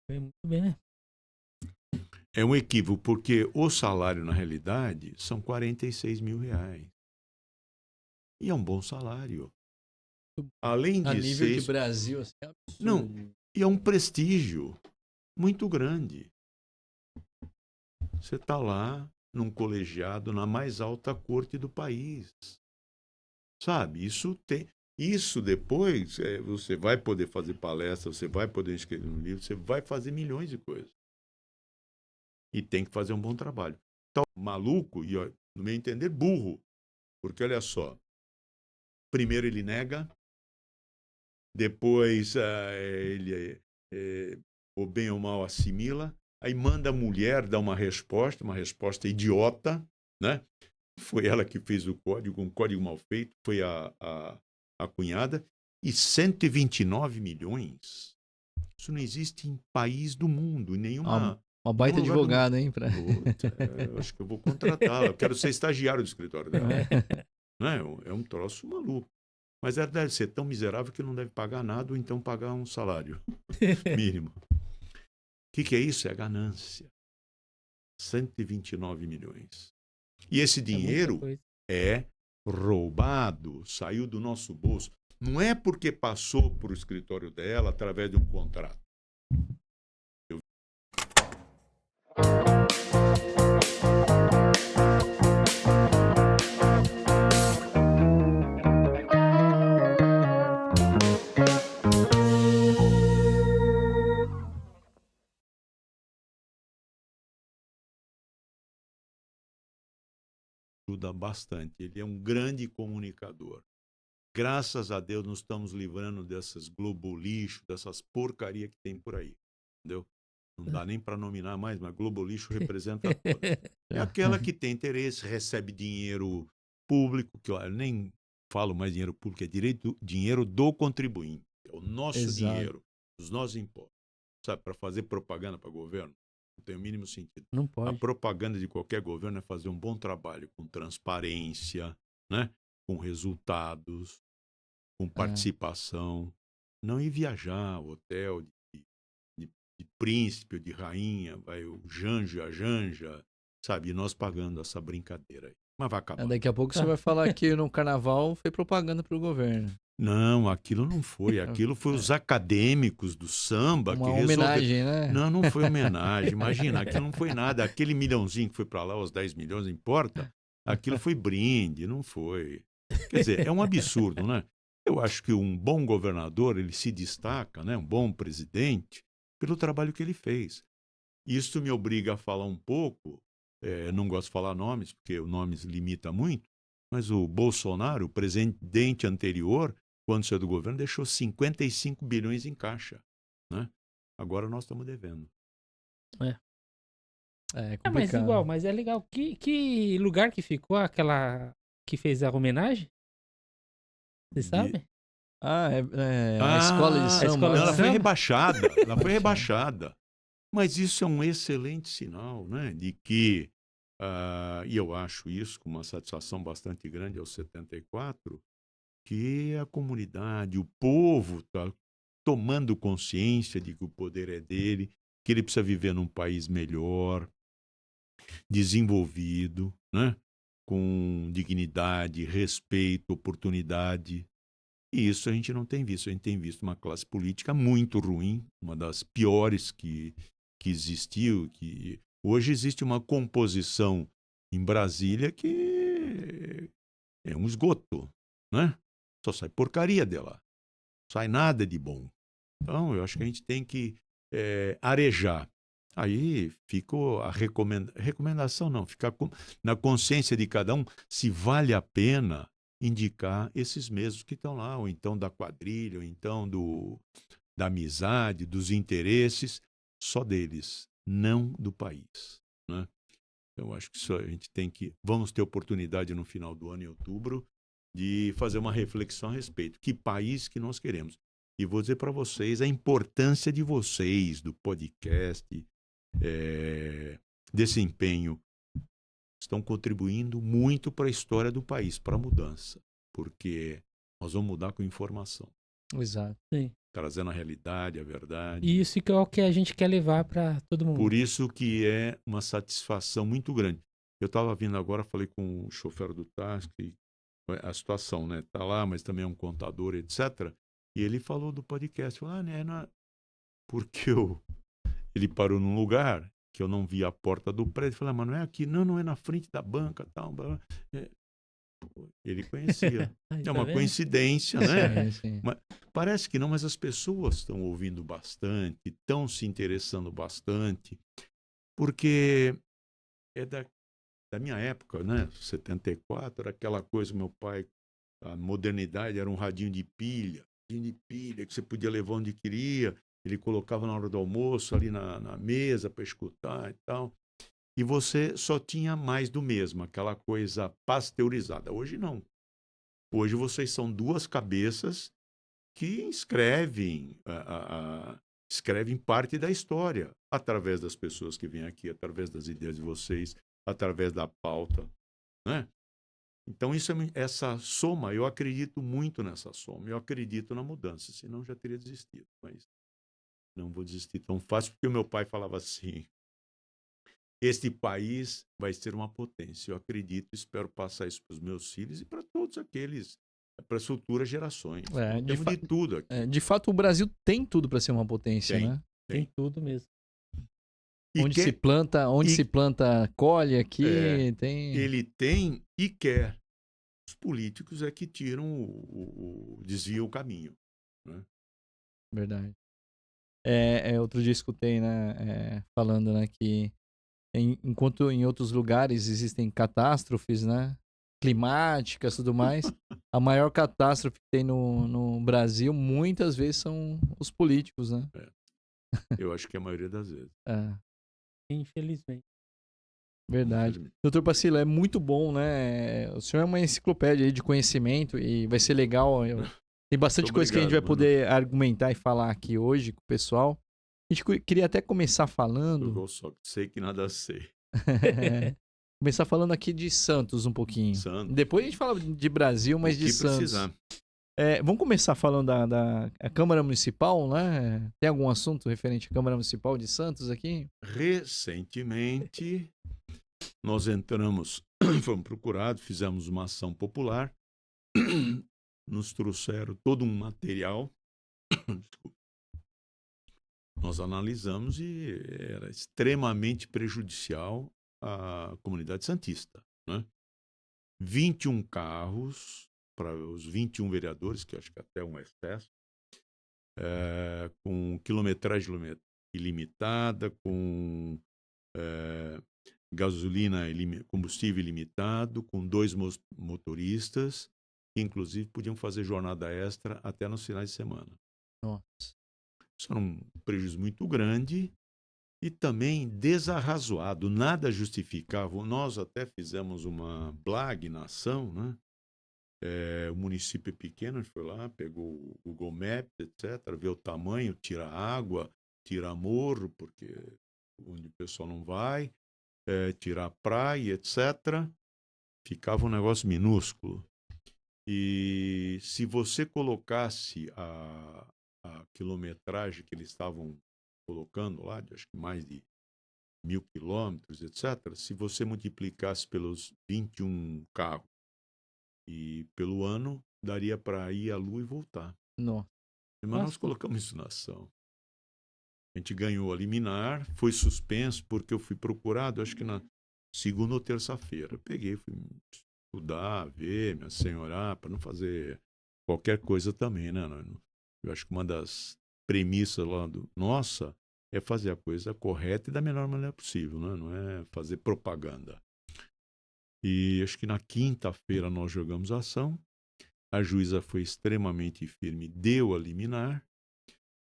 Foi muito bem, né? É um equívoco, porque o salário, na realidade, são R$ 46 mil. E é um bom salário. Além A de nível de ser... Brasil, assim, é Não, absurdo. e é um prestígio muito grande. Você está lá num colegiado na mais alta corte do país. Sabe? Isso depois, você vai poder fazer palestra, você vai poder escrever um livro, você vai fazer milhões de coisas. E tem que fazer um bom trabalho. Então, maluco e, ó, no meu entender, burro. Porque, olha só, primeiro ele nega, depois ele, ou bem ou mal, assimila, aí manda a mulher dar uma resposta idiota, né? Foi ela que fez o código, um código mal feito, foi a cunhada, e 129 milhões. Isso não existe em país do mundo, em Uma nenhum baita lugar do mundo. advogada, hein? Puta, eu acho que eu vou contratá-la. Eu quero ser estagiário do escritório dela. Né? É um troço maluco. Mas ela deve ser tão miserável que não deve pagar nada ou então pagar um salário mínimo. O que é isso? É ganância. 129 milhões. E esse É muita dinheiro coisa. é roubado, saiu do nosso bolso. Não é porque passou por o escritório dela através de um contrato. Ajuda bastante. Ele é um grande comunicador. Graças a Deus, nós estamos livrando dessas Globo lixo, dessas porcaria que tem por aí. Entendeu? Não dá nem para nominar mais, mas Globo lixo representa todas. É aquela que tem interesse, recebe dinheiro público, que eu nem falo mais dinheiro público, é dinheiro do contribuinte. É o nosso Exato. dinheiro, os nossos impostos. Sabe, para fazer propaganda para governo, não tem o mínimo sentido. Não A pode. propaganda de qualquer governo é fazer um bom trabalho com transparência, né? Com resultados, com participação. Não ir viajar, hotel de príncipe ou de rainha, vai o Janja, a Janja, sabe? E nós pagando essa brincadeira aí. Mas vai acabar. Daqui a pouco você vai falar que no carnaval foi propaganda pro governo. Não, aquilo não foi. Aquilo foi os acadêmicos do samba que Uma resolveram. homenagem, né? Não, não foi homenagem. Imagina, aquilo não foi nada. Aquele milhãozinho que foi para lá, os 10 milhões, não importa. Aquilo foi brinde, não foi. Quer dizer, é um absurdo, né? Eu acho que um bom governador, ele se destaca, né? Um bom presidente, pelo trabalho que ele fez. Isso me obriga a falar um pouco, não gosto de falar nomes, porque o nomes limita muito, mas o Bolsonaro, o presidente anterior, quando saiu do governo, deixou 55 bilhões em caixa. Né? Agora nós estamos devendo. É É, mas complicado. igual, mas é legal. Que lugar que ficou aquela que fez a homenagem? Você sabe? A escola de samba. escola Não, de ela foi samba? rebaixada. Ela foi rebaixada. Mas isso é um excelente sinal, né? De que, e eu acho isso com uma satisfação bastante grande aos 74, que a comunidade, o povo está tomando consciência de que o poder é dele, que ele precisa viver num país melhor, desenvolvido, né? Com dignidade, respeito, oportunidade. E isso a gente não tem visto. A gente tem visto uma classe política muito ruim, uma das piores que existiu. Que hoje existe uma composição em Brasília que é um esgoto, né? Só sai porcaria dela. Não sai nada de bom. Então, eu acho que a gente tem que arejar. Aí fica a recomendação, não, ficar na consciência de cada um se vale a pena indicar esses mesmos que estão lá, ou então da quadrilha, ou então da amizade, dos interesses, só deles, não do país. Né? Então, eu acho que isso a gente tem que... Vamos ter oportunidade no final do ano, em outubro, de fazer uma reflexão a respeito. Que país que nós queremos? E vou dizer para vocês a importância de vocês, do podcast, desse empenho. Estão contribuindo muito para a história do país, para a mudança. Porque nós vamos mudar com informação. Exato. Sim. trazendo a realidade, a verdade. E isso que é o que a gente quer levar para todo mundo. Por isso que é uma satisfação muito grande. Eu estava vindo agora, falei com o chofer do táxi, a situação, né? Tá lá, mas também é um contador, etc. E ele falou do podcast. Falou, né, porque ele parou num lugar que eu não vi a porta do prédio. Falei, mas não é aqui? Não, não é na frente da banca, tal. É, ele conhecia. Ai, É tá uma vendo? coincidência, né? Sim. Mas parece que não, mas as pessoas estão ouvindo bastante, estão se interessando bastante, porque é da minha época, né? 74, era aquela coisa, meu pai, a modernidade era um radinho de pilha que você podia levar onde queria, ele colocava na hora do almoço ali na mesa para escutar e tal. E você só tinha mais do mesmo, aquela coisa pasteurizada. Hoje não. Hoje vocês são duas cabeças que escrevem parte da história através das pessoas que vêm aqui, através das ideias de vocês, através da pauta, né? Então essa soma, eu acredito muito nessa soma, eu acredito na mudança, senão já teria desistido, mas não vou desistir tão fácil, porque o meu pai falava assim, este país vai ser uma potência, eu acredito, espero passar isso para os meus filhos e para todos aqueles, para as futuras gerações. É, Então, temos de tudo aqui. de fato, o Brasil tem tudo para ser uma potência, Tem. né? Tem tudo mesmo. E Onde se planta, colhe aqui, tem. ele tem e quer. Os políticos é que tiram desviam o caminho, né? Verdade. Outro dia escutei, né, falando, né, que enquanto em outros lugares existem catástrofes, né, climáticas e tudo mais, a maior catástrofe que tem no Brasil muitas vezes são os políticos, né? Eu acho que a maioria das vezes. Infelizmente. Verdade. Infelizmente. Doutor Pacilo, é muito bom, né? O senhor é uma enciclopédia aí de conhecimento e vai ser legal. Tem bastante Muito coisa que a gente vai obrigado, poder argumentar e falar aqui hoje com o pessoal. A gente queria até começar falando. Eu só sei que nada sei. Começar falando aqui de Santos um pouquinho. Santos. Depois a gente fala de Brasil, mas O de que Santos. precisar. Vamos começar falando da Câmara Municipal, né? Tem algum assunto referente à Câmara Municipal de Santos aqui? Recentemente, nós entramos, fomos procurados, fizemos uma ação popular, nos trouxeram todo um material, nós analisamos e era extremamente prejudicial à comunidade santista, né? 21 carros para os 21 vereadores, que eu acho que até um excesso, com quilometragem ilimitada, com gasolina, combustível ilimitado, com 2 motoristas, que inclusive podiam fazer jornada extra até nos finais de semana. Nossa. Isso era um prejuízo muito grande e também desarrazoado, nada justificava. Nós até fizemos uma blog na ação, né? O município é pequeno, a gente foi lá, pegou o Google Maps, etc., vê o tamanho, tira água, tira morro, porque onde o pessoal não vai, tira a praia, etc., ficava um negócio minúsculo. E se você colocasse a quilometragem que eles estavam colocando lá, de acho que mais de 1.000 quilômetros, etc., se você multiplicasse pelos 21 carros e pelo ano, daria para ir à Lua e voltar. Nossa. Mas nós colocamos isso na ação. A gente ganhou a liminar, foi suspenso porque eu fui procurado, acho que na segunda ou terça-feira. Peguei, fui estudar, ver, me assenhorar, para não fazer qualquer coisa também, né? Eu acho que uma das premissas lá nossa é fazer a coisa correta e da melhor maneira possível, né? Não é fazer propaganda. E acho que na quinta-feira nós jogamos a ação, a juíza foi extremamente firme, deu a liminar,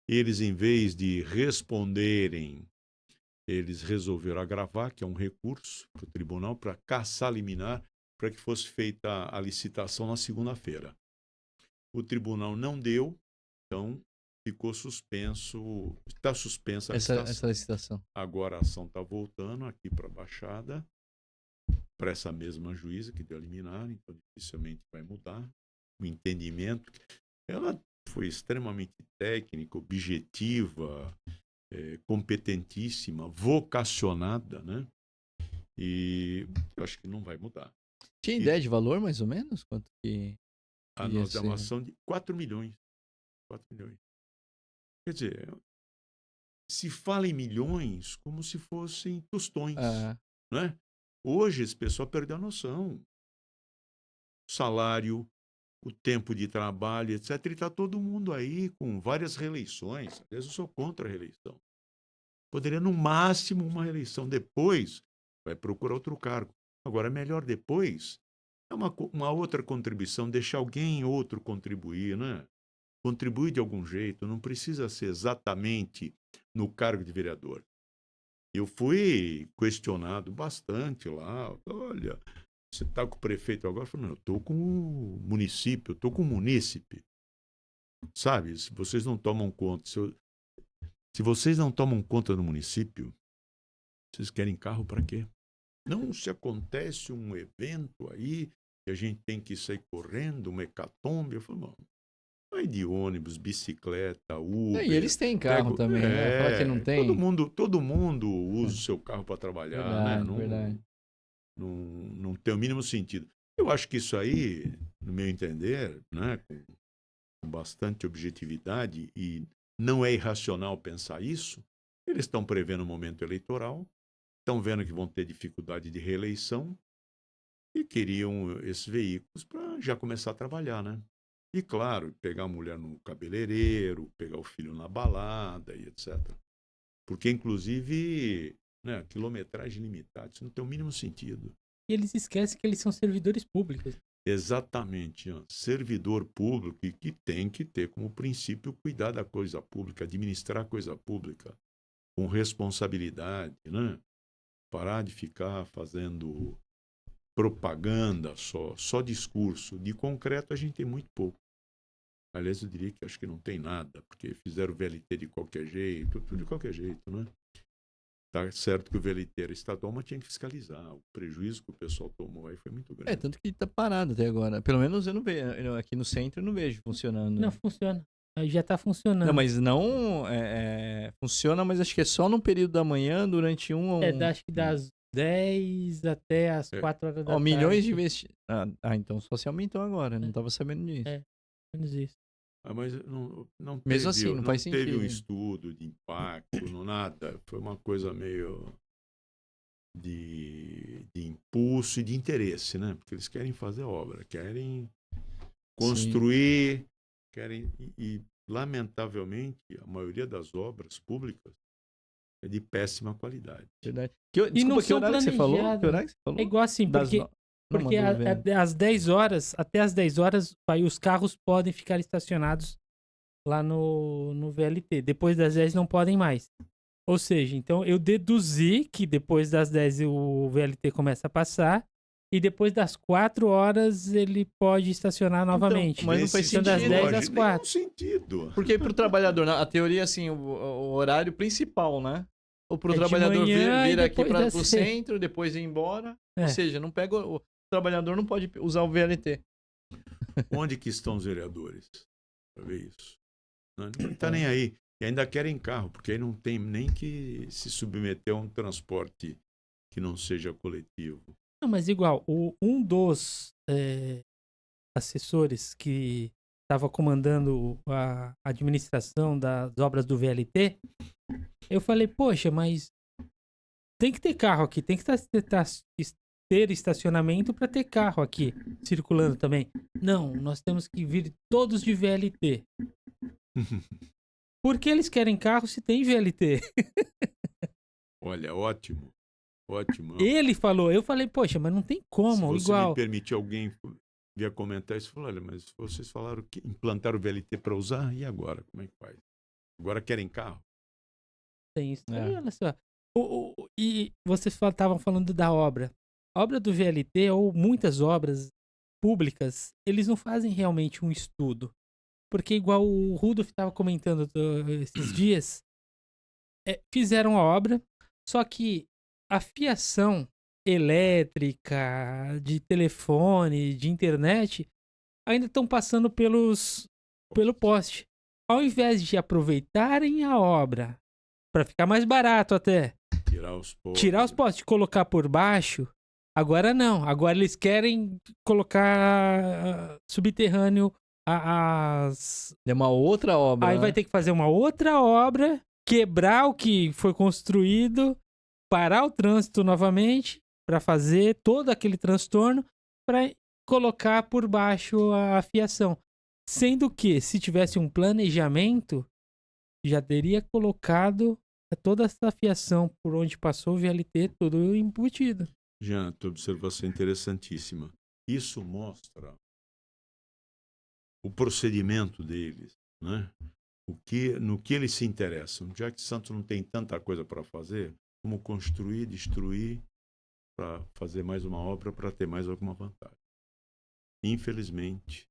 eles em vez de responderem, eles resolveram agravar, que é um recurso para o tribunal, para cassar a liminar, para que fosse feita a licitação na segunda-feira. O tribunal não deu, então ficou suspenso, está suspensa a licitação. Essa licitação. Agora a ação está voltando aqui para a Baixada, para essa mesma juíza que deu a liminar, então dificilmente vai mudar o entendimento. Ela foi extremamente técnica, objetiva, competentíssima, vocacionada, né? E eu acho que não vai mudar. Tinha ideia de valor, mais ou menos? Quanto que ia Nós damos uma ser? ação de 4 milhões. 4 milhões. Quer dizer, se fala em milhões como se fossem tostões, Ah, né? Hoje esse pessoal perdeu a noção. O salário, o tempo de trabalho, etc. E está todo mundo aí com várias reeleições. Às vezes eu sou contra a reeleição. Poderia, no máximo, uma reeleição. Depois, vai procurar outro cargo. Agora, melhor depois, é uma outra contribuição, deixar alguém outro contribuir, né? Contribuir de algum jeito, não precisa ser exatamente no cargo de vereador. Eu fui questionado bastante lá. Olha, você está com o prefeito agora? Eu falei, não, eu estou com o município, eu estou com o munícipe. Sabe, se vocês não tomam conta, se vocês não tomam conta do município, vocês querem carro para quê? Não se acontece um evento aí que a gente tem que sair correndo, uma hecatombe. Eu falo, não, vai de ônibus, bicicleta, Uber. e eles têm carro também, né? Falar que não tem. Todo mundo usa o seu carro para trabalhar, né? Verdade, verdade. Não tem o mínimo sentido. Eu acho que isso aí, no meu entender, né, com bastante objetividade, e não é irracional pensar isso, eles estão prevendo o momento eleitoral, estão vendo que vão ter dificuldade de reeleição e queriam esses veículos para já começar a trabalhar, né? E, claro, pegar a mulher no cabeleireiro, pegar o filho na balada e etc. Porque, inclusive, né, quilometragem limitada, isso não tem o mínimo sentido. E eles esquecem que eles são servidores públicos. Exatamente. Ó. Servidor público e que tem que ter como princípio cuidar da coisa pública, administrar a coisa pública com responsabilidade, né? Parar de ficar fazendo propaganda só discurso. De concreto a gente tem muito pouco. Aliás, eu diria que acho que não tem nada, porque fizeram o VLT de qualquer jeito, tudo de qualquer jeito, né? Tá certo que o VLT era estadual, mas tinha que fiscalizar. O prejuízo que o pessoal tomou aí foi muito grande. Tanto que tá parado até agora. Pelo menos eu não vejo. Aqui no centro eu não vejo funcionando. Não funciona. Aí já tá funcionando. Não, mas não. Funciona, mas acho que é só no período da manhã, durante acho que das 10 até as 4 horas da tarde. milhões de investimentos. Então só se aumentou agora. Não tava sabendo disso. Menos isso. Mas não teve, Mesmo assim, não faz teve sentido. um estudo de impacto, não nada. Foi uma coisa meio de impulso e de interesse, né? Porque eles querem fazer obra, querem construir, querem e lamentavelmente a maioria das obras públicas é de péssima qualidade. Verdade. E não Desculpa, que são horário que você falou? planejadas. Que horário que você falou? É igual assim, porque às 10 horas, até às 10 horas, aí os carros podem ficar estacionados lá no VLT. Depois das 10 não podem mais. Ou seja, então eu deduzi que depois das 10 o VLT começa a passar e depois das 4 horas ele pode estacionar novamente. Mas não faz Então, das sentido. 10 às 4. Sentido. Porque pro trabalhador, a teoria, assim, o horário principal, né? Ou pro de trabalhador manhã vir e aqui depois pro das centro, depois ir embora. Ou seja, não pega o trabalhador não pode usar o VLT. Onde que estão os vereadores para ver isso? Não está nem aí. E ainda querem carro, porque aí não tem nem que se submeter a um transporte que não seja coletivo. Não, mas igual, um dos assessores que estava comandando a administração das obras do VLT, eu falei, poxa, mas tem que ter carro aqui, tem que ter estacionamento para ter carro aqui circulando também. Não, nós temos que vir todos de VLT. Por que eles querem carro se tem VLT? Olha, ótimo. Ótimo. Ele falou, eu falei, poxa, mas não tem como, se você igual. me permitir, alguém via comentar isso, falou, olha, mas vocês falaram que implantaram o VLT para usar, e agora? Como é que faz? Agora querem carro? Tem isso. Olha só. E vocês estavam falando da obra. A obra do VLT, ou muitas obras públicas, eles não fazem realmente um estudo. Porque igual o Rudolf estava comentando esses dias, fizeram a obra, só que a fiação elétrica, de telefone, de internet, ainda estão passando pelos pelo poste. Ao invés de aproveitarem a obra para ficar mais barato até, tirar os postes e colocar por baixo, agora não. Agora eles querem colocar subterrâneo as... É uma outra obra. Aí vai ter que fazer uma outra obra, quebrar o que foi construído, parar o trânsito novamente para fazer todo aquele transtorno para colocar por baixo a fiação. Sendo que, se tivesse um planejamento, já teria colocado toda essa fiação por onde passou o VLT, tudo embutido. Jean, tua observação interessantíssima. Isso mostra o procedimento deles, né? No que eles se interessam. Já que Santos não tem tanta coisa para fazer, como construir, destruir, para fazer mais uma obra, para ter mais alguma vantagem. Infelizmente,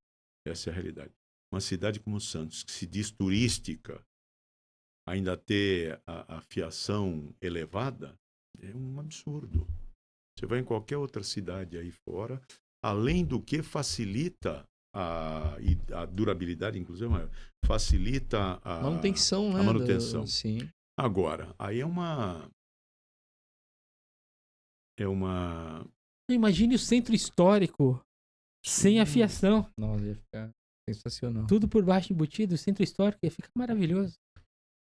essa é a realidade. Uma cidade como Santos, que se diz turística, ainda ter a fiação elevada, é um absurdo. Você vai em qualquer outra cidade aí fora, além do que facilita a durabilidade, inclusive, facilita a manutenção, né? A manutenção. Sim. Agora, aí é uma... Imagine o centro histórico sem a fiação. Nossa, ia ficar sensacional. Tudo por baixo embutido, o centro histórico ia ficar maravilhoso.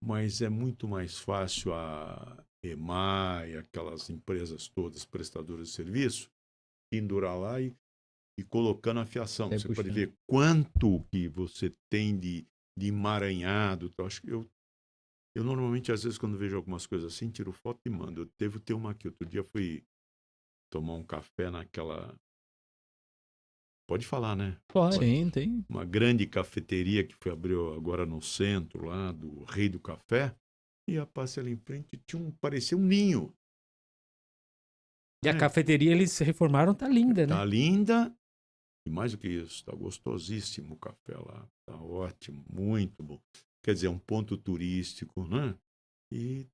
Mas é muito mais fácil a EMAI e aquelas empresas todas, prestadoras de serviço, pendurar lá e colocando a fiação. Você pode ver quanto que você tem de emaranhado. Então, acho que eu normalmente, às vezes, quando vejo algumas coisas assim, tiro foto e mando. Eu devo ter uma aqui. Outro dia fui tomar um café naquela... Pode falar, né? Pode. Sim, tem. Uma grande cafeteria que abriu agora no centro, lá do Rei do Café. E a passe ali em frente parecia um ninho. E a cafeteria eles reformaram, tá linda, né? Tá linda. E mais do que isso, tá gostosíssimo o café lá. Tá ótimo, muito bom. Quer dizer, é um ponto turístico, né? E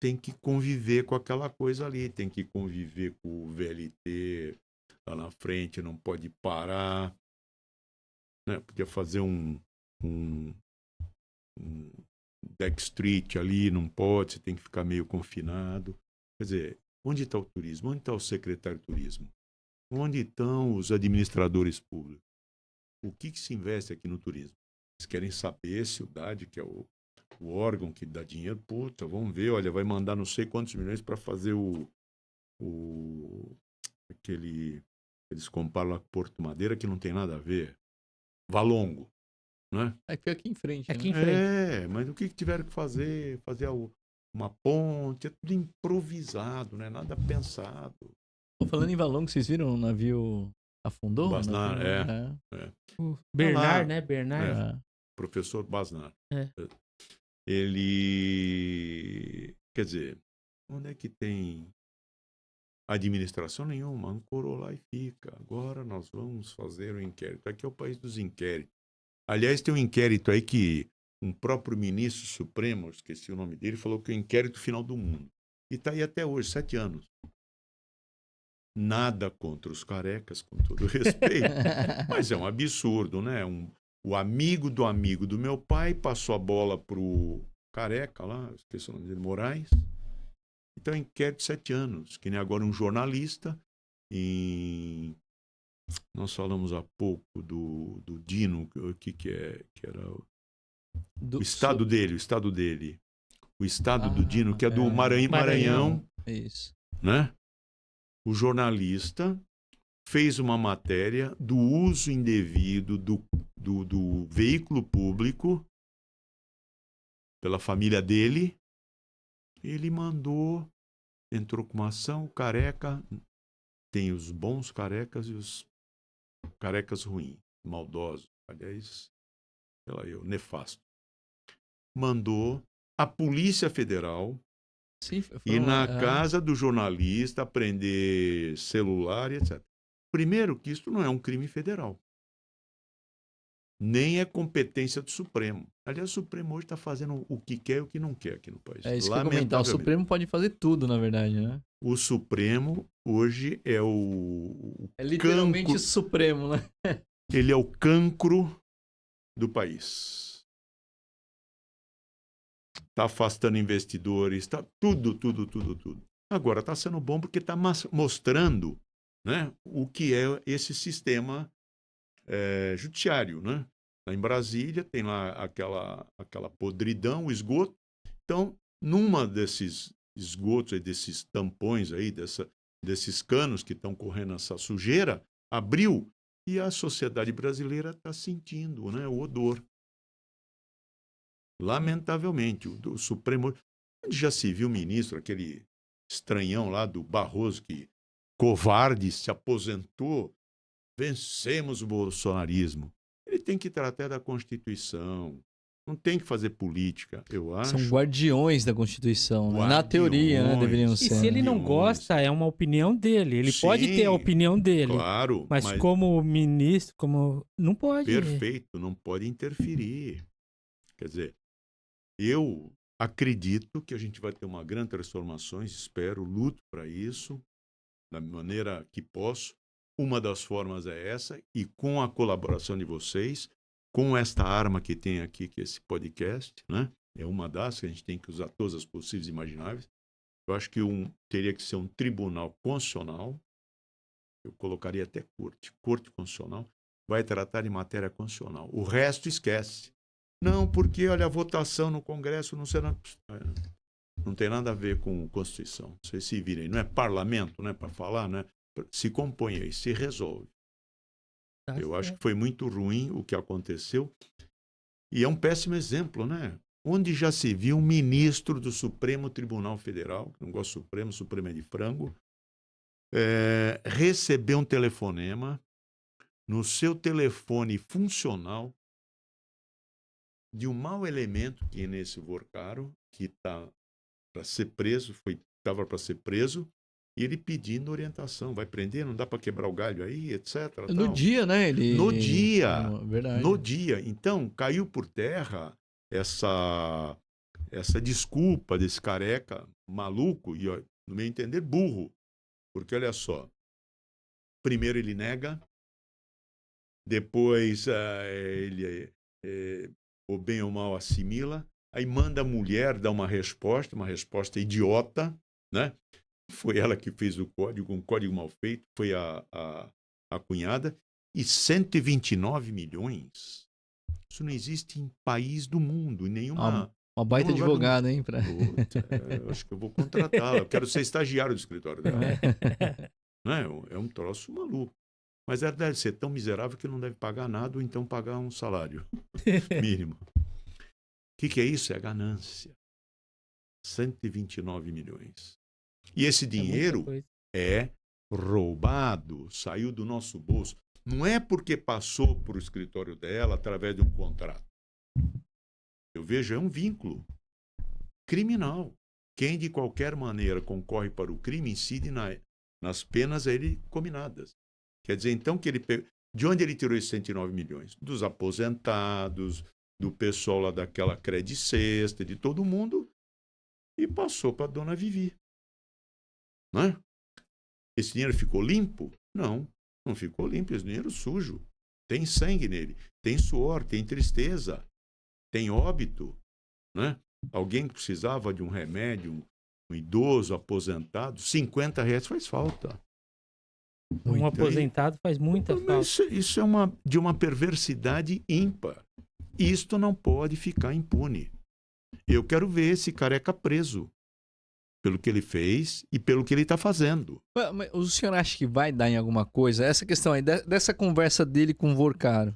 tem que conviver com aquela coisa ali. Tem que conviver com o VLT lá na frente, não pode parar. Né? Podia fazer um back street ali, não pode, você tem que ficar meio confinado. Quer dizer, onde está o turismo? Onde está o secretário de turismo? Onde estão os administradores públicos? O que se investe aqui no turismo? Eles querem saber se o DAD, que é o órgão que dá dinheiro, puta, vamos ver, olha, vai mandar não sei quantos milhões para fazer eles comparam lá com Porto Madeira, que não tem nada a ver. Valongo, né? Aqui em frente. Aqui em frente. Mas o que tiveram que fazer? Fazer uma ponte, é tudo improvisado, não é nada pensado. Falando em Valongo, vocês viram o navio afundou? Basnar, Bernard, né? Bernard. Professor Basnar. É. Ele, quer dizer, onde é que tem administração nenhuma? Ancorou lá e fica. Agora nós vamos fazer o inquérito. Aqui é o país dos inquéritos. Aliás, tem um inquérito aí que um próprio ministro supremo, esqueci o nome dele, falou que é o inquérito final do mundo. E está aí até hoje, 7 anos. Nada contra os carecas, com todo respeito. Mas é um absurdo, né? O amigo do meu pai passou a bola pro careca lá, esqueci o nome dele, Moraes. Então, inquérito de 7 anos, que nem agora um jornalista. Nós falamos há pouco do Dino, que era o estado dele. O estado do Dino, que é do Maranhão. Isso. Né? O jornalista fez uma matéria do uso indevido do veículo público pela família dele. Ele entrou com uma ação, careca, tem os bons carecas e os carecas ruins, maldosos, aliás, sei lá, nefasto. Mandou a Polícia Federal ir na casa do jornalista, prender celular e etc. Primeiro que isso não é um crime federal. Nem é competência do Supremo. Aliás, o Supremo hoje está fazendo o que quer e o que não quer aqui no país. É isso que eu ia comentar. O Supremo pode fazer tudo, na verdade, né? O Supremo hoje é o literalmente cancro, o Supremo, né? Ele é o cancro do país. Está afastando investidores, está tudo. Agora está sendo bom porque está mostrando, né, o que é esse sistema judiciário, né? Lá em Brasília tem lá aquela podridão, o esgoto. Então, numa desses esgotos, desses tampões aí, desses canos que estão correndo essa sujeira, abriu e a sociedade brasileira está sentindo, né, o odor. Lamentavelmente, o Supremo... Onde já se viu o ministro, aquele estranhão lá do Barroso, que covarde se aposentou, vencemos o bolsonarismo. Ele tem que tratar da Constituição, não tem que fazer política, eu acho. São guardiões da Constituição, né? Na Guardiões. teoria, né, deveriam E ser. se ele não Guardiões. gosta, é uma opinião dele. Ele Sim, pode ter a opinião dele. Claro, Mas como ministro, como... Não pode. perfeito, não pode interferir. Quer dizer, eu acredito que a gente vai ter uma grande transformação, espero, luto para isso, da maneira que posso. Uma das formas é essa, e com a colaboração de vocês, com esta arma que tem aqui, que é esse podcast, né? É uma das que a gente tem que usar todas as possíveis e imagináveis. Eu acho que teria que ser um tribunal constitucional, eu colocaria até corte constitucional, vai tratar de matéria constitucional. O resto esquece. Não, porque, olha, a votação no Congresso, no Senado, não tem nada a ver com Constituição. Vocês se virem, não é parlamento, né, para falar, né? Se compõe aí, se resolve. Tá Eu certo. acho que foi muito ruim o que aconteceu. E é um péssimo exemplo, né? Onde já se viu um ministro do Supremo Tribunal Federal, que não gosta do Supremo é de frango, receber um telefonema no seu telefone funcional de um mau elemento, que é nesse Vorcaro, que está para ser preso, estava para ser preso, e ele pedindo orientação. Vai prender? Não dá para quebrar o galho aí, etc. No tal. dia, né? No dia. Verdade. No dia. Então, caiu por terra essa desculpa desse careca maluco e, no meu entender, burro. Porque, olha só, primeiro ele nega, depois ele, ou bem ou mal, assimila, aí manda a mulher dar uma resposta idiota, né? Foi ela que fez o código, um código mal feito, foi a cunhada, e 129 milhões. Isso não existe em país do mundo, em nenhuma... Uma baita advogada, hein? Puta, eu acho que eu vou contratá-la. Eu quero ser estagiário do escritório dela. Não, é um troço maluco. Mas ela deve ser tão miserável que não deve pagar nada ou então pagar um salário mínimo. O que é isso? É ganância. 129 milhões. E esse dinheiro é roubado, saiu do nosso bolso. Não é porque passou por o escritório dela através de um contrato. Eu vejo, é um vínculo criminal. Quem de qualquer maneira concorre para o crime incide nas penas a ele cominadas. Quer dizer, então, que de onde ele tirou esses 109 milhões? Dos aposentados, do pessoal lá daquela Credit Sexta, de todo mundo, e passou para a dona Vivi. Não é? Esse dinheiro ficou limpo? Não, não ficou limpo, esse dinheiro sujo. Tem sangue nele, tem suor, tem tristeza, tem óbito. Né? Alguém que precisava de um remédio, um idoso aposentado, R$50 faz falta. Um aposentado faz muita falta. Isso é de uma perversidade ímpar. Isto não pode ficar impune. Eu quero ver esse careca preso pelo que ele fez e pelo que ele está fazendo. Mas o senhor acha que vai dar em alguma coisa? Essa questão aí, dessa conversa dele com o Vorcaro,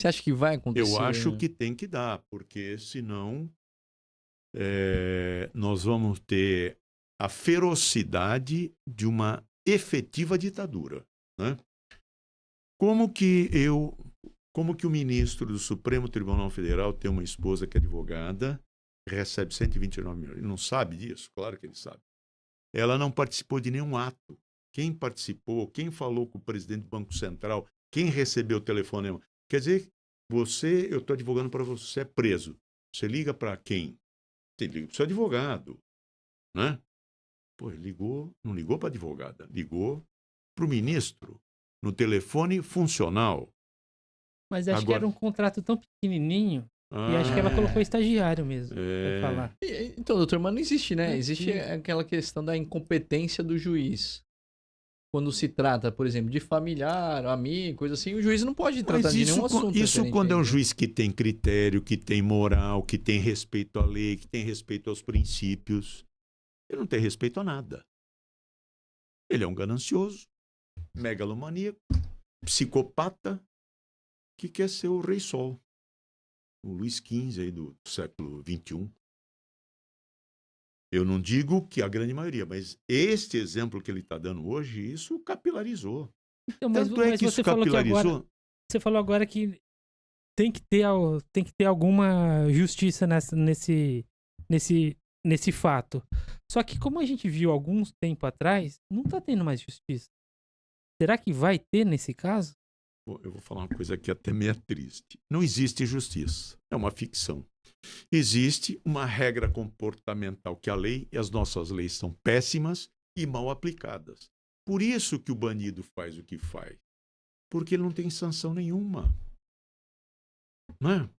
você acha que vai acontecer? Eu acho que tem que dar, porque senão nós vamos ter a ferocidade de uma efetiva ditadura. Né? Como que o ministro do Supremo Tribunal Federal tem uma esposa que é advogada, recebe 129 milhões? Ele não sabe disso? Claro que ele sabe. Ela não participou de nenhum ato. Quem participou, quem falou com o presidente do Banco Central, quem recebeu o telefonema? Quer dizer, eu estou advogando para você, é preso. Você liga para quem? Você liga para o seu advogado. Né? Pô, ele não ligou para a advogada, ligou para o ministro, no telefone funcional. Mas acho que Agora- era um contrato tão pequenininho e acho que ela colocou estagiário mesmo, pra falar. Então, doutor, mas não existe, né? Não Existe existe. aquela questão da incompetência do juiz. Quando se trata, por exemplo, de familiar, amigo, coisa assim, o juiz não pode tratar Mas de isso, nenhum assunto. isso quando é um referente a juiz que tem critério, que tem moral, que tem respeito à lei, que tem respeito aos princípios, ele não tem respeito a nada. Ele é um ganancioso, megalomaníaco, psicopata, que quer ser o Rei Sol. O Luís XV aí do século XXI. Eu não digo que a grande maioria, mas este exemplo que ele está dando hoje, isso capilarizou. Então, mas, Tanto é mas que você isso falou que agora, capilarizou. você falou agora que tem que ter alguma justiça nesse fato. Só que como a gente viu alguns tempo atrás, não tá tendo mais justiça. Será que vai ter nesse caso? Eu vou falar uma coisa aqui até meio triste. Não existe justiça. É uma ficção. Existe uma regra comportamental que a lei e as nossas leis são péssimas e mal aplicadas. Por isso que o bandido faz o que faz. Porque ele não tem sanção nenhuma. Não é?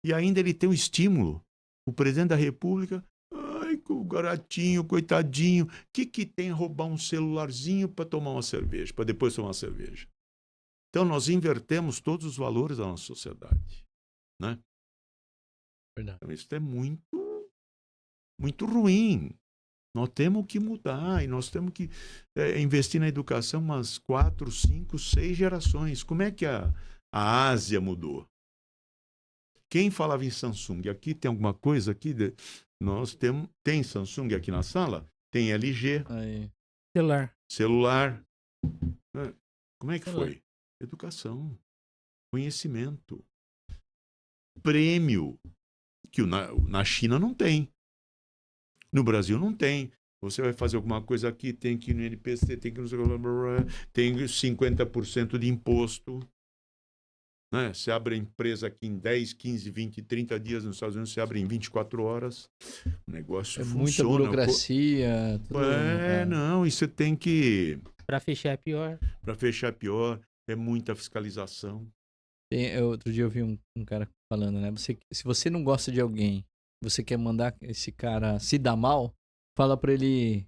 E ainda ele tem um estímulo. O presidente da República, ai, o garotinho, coitadinho, que tem roubar um celularzinho para tomar uma cerveja, para depois tomar uma cerveja? Então nós invertemos todos os valores da nossa sociedade, né? Verdade. Então isso é muito, muito ruim. Nós temos que mudar e nós temos que investir na educação umas 4, 5, 6 gerações. Como é que a Ásia mudou? Quem falava em Samsung? Aqui tem alguma coisa aqui? Nós temos, tem Samsung aqui na sala? Tem LG, Aí. celular. Como é que Celular. foi? Educação, conhecimento, prêmio, que na China não tem. No Brasil não tem. Você vai fazer alguma coisa aqui, tem que ir no NPC, tem que ir no... tem 50% de imposto. Né? Você abre a empresa aqui em 10, 15, 20, 30 dias nos Estados Unidos, você abre em 24 horas. O negócio funciona. Muita burocracia. Tudo, não, e você tem que... Pra fechar é pior. Para fechar é pior, é muita fiscalização. Outro dia eu vi um cara falando, né? Se você não gosta de alguém, você quer mandar esse cara se dar mal, fala pra ele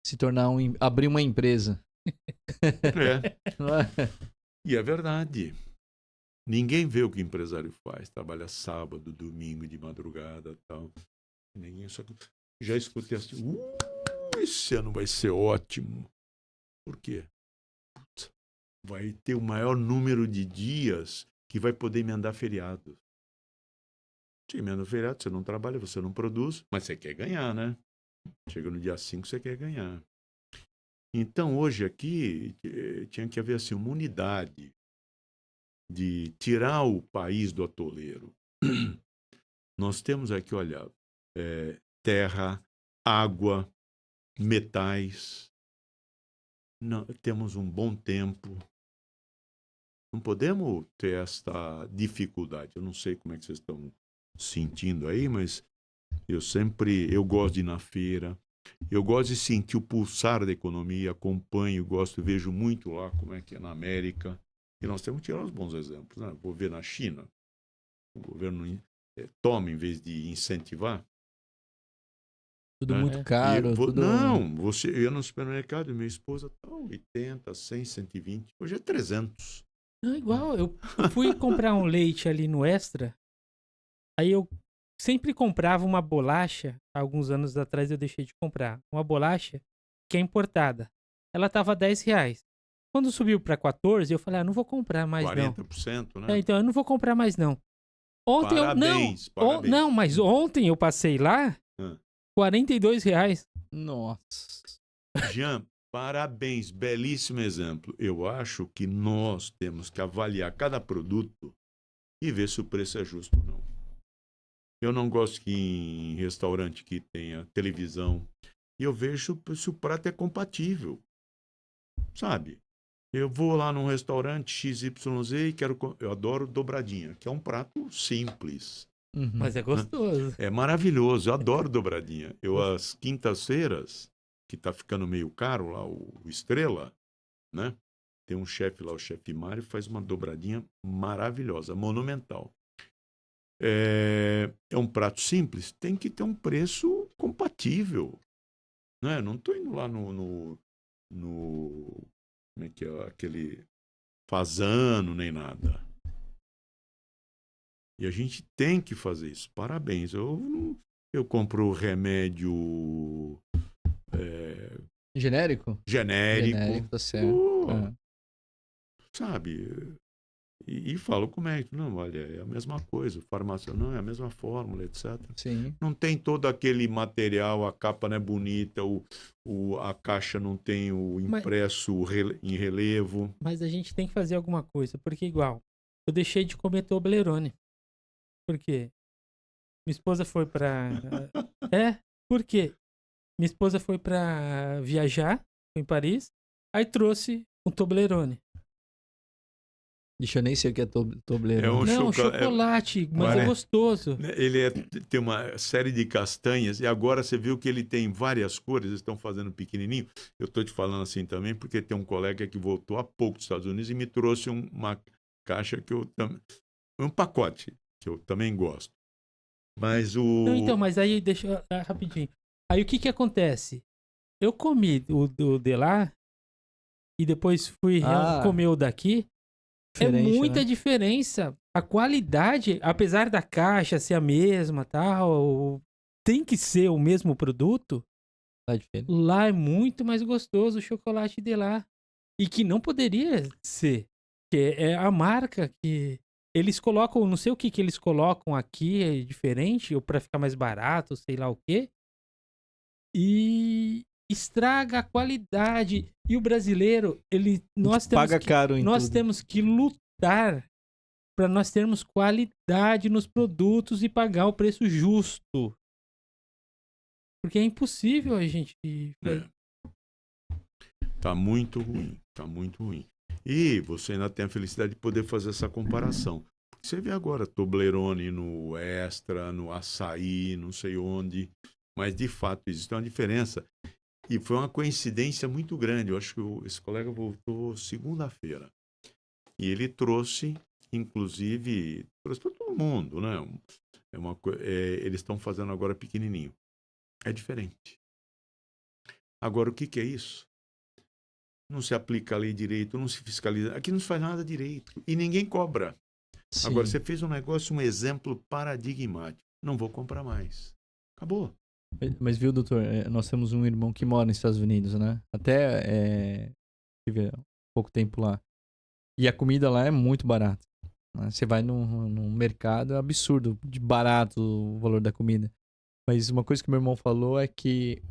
se tornar abrir uma empresa. Não é? E é verdade. Ninguém vê o que o empresário faz. Trabalha sábado, domingo, de madrugada e tal. Ninguém só... Já escutei assim, esse ano vai ser ótimo. Por quê? Putz, vai ter o maior número de dias que vai poder emendar feriado. Você emenda feriado, você não trabalha, você não produz, mas você quer ganhar, né? Chega no dia 5, você quer ganhar. Então, hoje aqui, tinha que haver assim, uma unidade de tirar o país do atoleiro. Nós temos aqui, olha, terra, água, metais. Temos um bom tempo. Não podemos ter esta dificuldade. Eu não sei como é que vocês estão sentindo aí, mas eu gosto de ir na feira. Eu gosto de sentir o pulsar da economia, acompanho, gosto, vejo muito lá como é que é na América. E nós temos que tirar os bons exemplos. Né? Vou ver na China, o governo toma em vez de incentivar. Tudo né? muito caro. Não, você ia no supermercado e minha esposa tá 80, 100, 120. Hoje é 300. Não, igual, eu fui comprar um leite ali no Extra, aí eu sempre comprava uma bolacha, alguns anos atrás eu deixei de comprar, uma bolacha que é importada. Ela tava R$10. Quando subiu pra 14, eu falei, não vou comprar mais 40%, não. né? Então eu não vou comprar mais não. Ontem parabéns. Não, mas ontem eu passei lá, R$42. Nossa. Jean, parabéns, belíssimo exemplo. Eu acho que nós temos que avaliar cada produto e ver se o preço é justo ou não. Eu não gosto que em restaurante que tenha televisão e eu vejo se o prato é compatível. Sabe? Eu vou lá num restaurante XYZ e eu adoro dobradinha, que é um prato simples. Uhum. Mas é gostoso. É maravilhoso, eu adoro dobradinha. Eu, às quintas-feiras, que tá ficando meio caro lá, o Estrela, né? Tem um chefe lá, o chefe Mário, faz uma dobradinha maravilhosa, monumental. É um prato simples, tem que ter um preço compatível. Não estou indo lá no como é que é, aquele fazano, nem nada. E a gente tem que fazer isso. Parabéns. Eu compro remédio Genérico? genérico. Genérico, tá certo. Sabe? E falo com o médico, não, olha, é a mesma coisa, farmácia, não, é a mesma fórmula, etc. Sim. Não tem todo aquele material, a capa não é bonita, a caixa não tem o impresso em relevo. Mas a gente tem que fazer alguma coisa, porque igual, eu deixei de comer Toblerone. Por quê? Minha esposa foi pra... por quê? Minha esposa foi pra viajar, foi em Paris, aí trouxe um Toblerone. Deixa eu nem sei o que é Toblerone. É um Não, chocolate, mas é gostoso. Ele tem uma série de castanhas e agora você viu que ele tem várias cores, eles estão fazendo pequenininho. Eu estou te falando assim também porque tem um colega que voltou há pouco dos Estados Unidos e me trouxe uma caixa um pacote que eu também gosto. Mas Não, então, mas aí deixa rapidinho. Aí o que acontece? Eu comi o de lá e depois fui comer o daqui. É muita diferença. A qualidade, apesar da caixa ser a mesma, tal, tem que ser o mesmo produto. Lá é muito mais gostoso o chocolate de lá. E que não poderia ser. Que é a marca que eles colocam, não sei o que eles colocam aqui, é diferente, ou pra ficar mais barato, sei lá o quê. E estraga a qualidade. E o brasileiro, nós temos que lutar para nós termos qualidade nos produtos e pagar o preço justo. Porque é impossível a gente... Tá muito ruim, tá muito ruim. E você ainda tem a felicidade de poder fazer essa comparação. Porque você vê agora Toblerone no Extra, no Açaí, não sei onde, mas de fato existe uma diferença. E foi uma coincidência muito grande. Eu acho que esse colega voltou segunda-feira. E ele trouxe, inclusive, trouxe para todo mundo, né? Eles estão fazendo agora pequenininho. É diferente. Agora, o que é isso? Não se aplica a lei direito, não se fiscaliza. Aqui não se faz nada direito. E ninguém cobra. Sim. Agora, você fez um negócio, um exemplo paradigmático. Não vou comprar mais. Acabou. Mas viu, doutor, nós temos um irmão que mora nos Estados Unidos, né? Até tive pouco tempo lá. E a comida lá é muito barata. Né? Você vai num mercado, é absurdo de barato o valor da comida. Mas uma coisa que meu irmão falou é que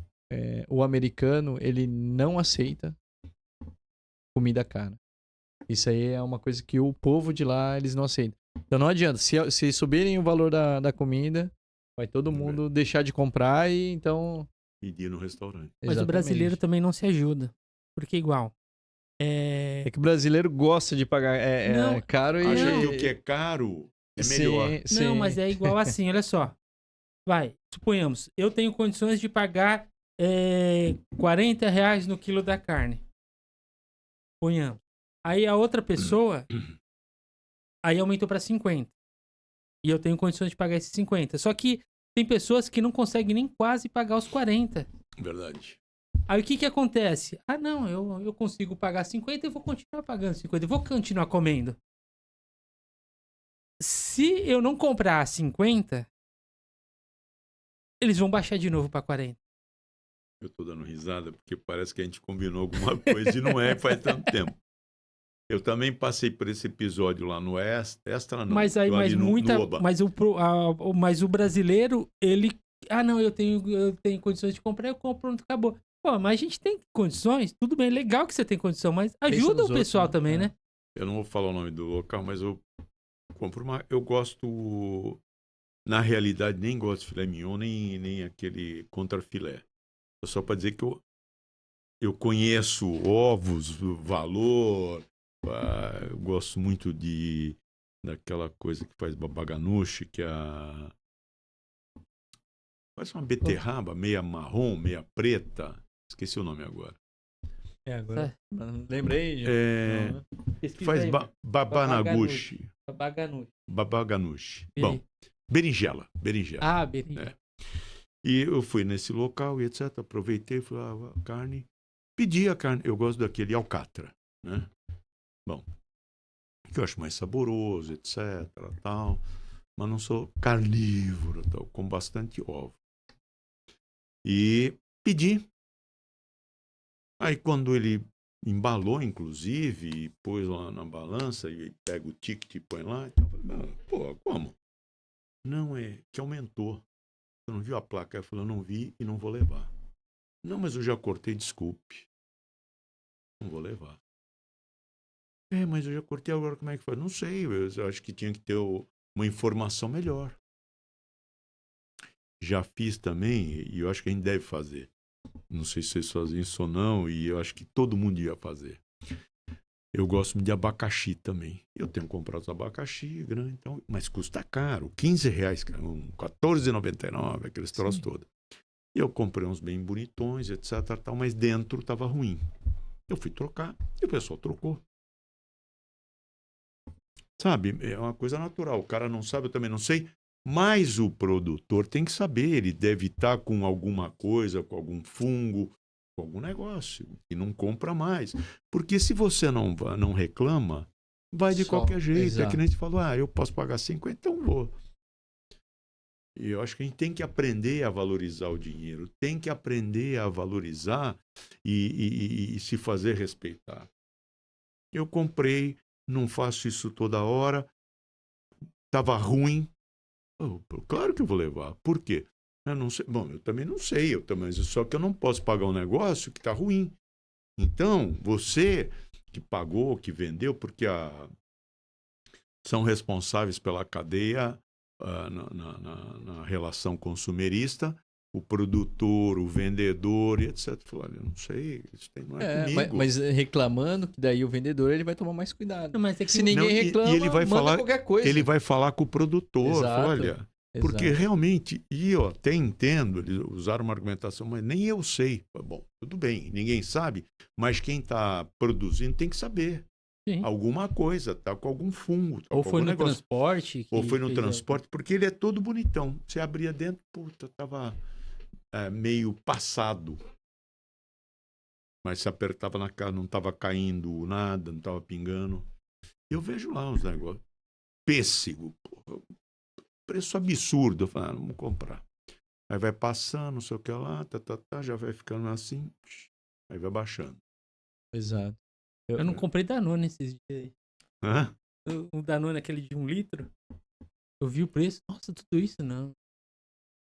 o americano, ele não aceita comida cara. Isso aí é uma coisa que o povo de lá, eles não aceitam. Então não adianta, se subirem o valor da comida, vai todo mundo deixar de comprar e então... Pedir no restaurante. Mas exatamente. O brasileiro também não se ajuda. Porque igual... É que o brasileiro gosta de pagar caro e... Acha que o que é caro é melhor. Sim. Não, mas é igual assim, olha só. Suponhamos, eu tenho condições de pagar R$40 no quilo da carne. Suponhamos. Aí a outra pessoa, aí aumentou para 50. E eu tenho condições de pagar esses 50. Só que tem pessoas que não conseguem nem quase pagar os 40. Verdade. Aí o que acontece? Ah, não, eu consigo pagar 50 e vou continuar pagando 50. Eu vou continuar comendo. Se eu não comprar 50, eles vão baixar de novo para 40. Eu tô dando risada porque parece que a gente combinou alguma coisa e não faz tanto tempo. Eu também passei por esse episódio lá no Extra, não. Mas o brasileiro, ele... Ah, não, eu tenho condições de comprar, eu compro, pronto, acabou. Pô, mas a gente tem condições, tudo bem, legal que você tem condição, mas ajuda o pessoal outros, também, né? Eu não vou falar o nome do local, mas eu compro eu gosto... Na realidade, nem gosto de filé mignon, nem aquele contrafilé. Só para dizer que eu conheço ovos, valor... Eu gosto muito daquela coisa que faz babaganuche, que é parece uma beterraba, meia marrom, meia preta. Esqueci o nome agora. Agora. Lembrei. Pesquisa Faz aí, babanagushi. babaganushi. Babaganushi. E Bom, aí? berinjela. Berinjela. E eu fui nesse local e etc. Aproveitei, fui lá, carne. Pedi a carne. Eu gosto daquele alcatra, né? Bom, que eu acho mais saboroso, etc. Tal. Mas não sou carnívoro, tal, com bastante ovo. E pedi. Aí quando ele embalou, inclusive, e pôs lá na balança, e pega o ticket e põe lá, então eu falei, pô, como? Não, é que aumentou. Você não viu a placa? Eu falei, eu não vi e não vou levar. Não, mas eu já cortei, desculpe. Não vou levar. Mas eu já cortei, agora como é que faz? Não sei, eu acho que tinha que ter uma informação melhor. Já fiz também, e eu acho que a gente deve fazer. Não sei se vocês fazem isso ou não, e eu acho que todo mundo ia fazer. Eu gosto de abacaxi também. Eu tenho comprado os abacaxi, grande, então, mas custa caro, R$15, R$14,99, aqueles troços todos. E eu comprei uns bem bonitões, etc, tal, mas dentro estava ruim. Eu fui trocar e o pessoal trocou. Sabe, é uma coisa natural. O cara não sabe, eu também não sei. Mas o produtor tem que saber. Ele deve estar com alguma coisa, com algum fungo, com algum negócio. E não compra mais. Porque se você não reclama, vai de qualquer jeito. É que nem a gente falou, eu posso pagar 50, então vou. E eu acho que a gente tem que aprender a valorizar o dinheiro. Tem que aprender a valorizar e se fazer respeitar. Eu comprei, não faço isso toda hora. Estava ruim. Claro que eu vou levar. Por quê? Eu não sei. Bom, eu também não sei. Mas só que eu não posso pagar um negócio que está ruim. Então, você que pagou, que vendeu, porque são responsáveis pela cadeia na relação consumerista, o produtor, o vendedor e etc. Falou, olha, eu não sei, isso não é comigo. Mas reclamando, que daí o vendedor ele vai tomar mais cuidado. Não, mas é que se ninguém reclama, ele vai manda falar, qualquer coisa. Ele vai falar com o produtor, fala, olha, porque realmente, e eu até entendo, eles usaram uma argumentação, mas nem eu sei. Bom, tudo bem, ninguém sabe, mas quem está produzindo tem que saber. Sim. Alguma coisa, tá com algum fungo. Tá ou com foi algum no negócio. transporte. Ou foi no transporte, porque ele é todo bonitão. Você abria dentro, puta, tava meio passado. Mas se apertava na cara, não tava caindo nada, não tava pingando. Eu vejo lá uns negócios. Pêssego, porra. Preço absurdo. Eu falo, não vou comprar. Aí vai passando, não sei o que lá, já vai ficando assim, aí vai baixando. Exato. Eu não comprei Danone esses dias aí. Hã? O Danone, aquele de 1 litro, eu vi o preço, nossa, tudo isso não.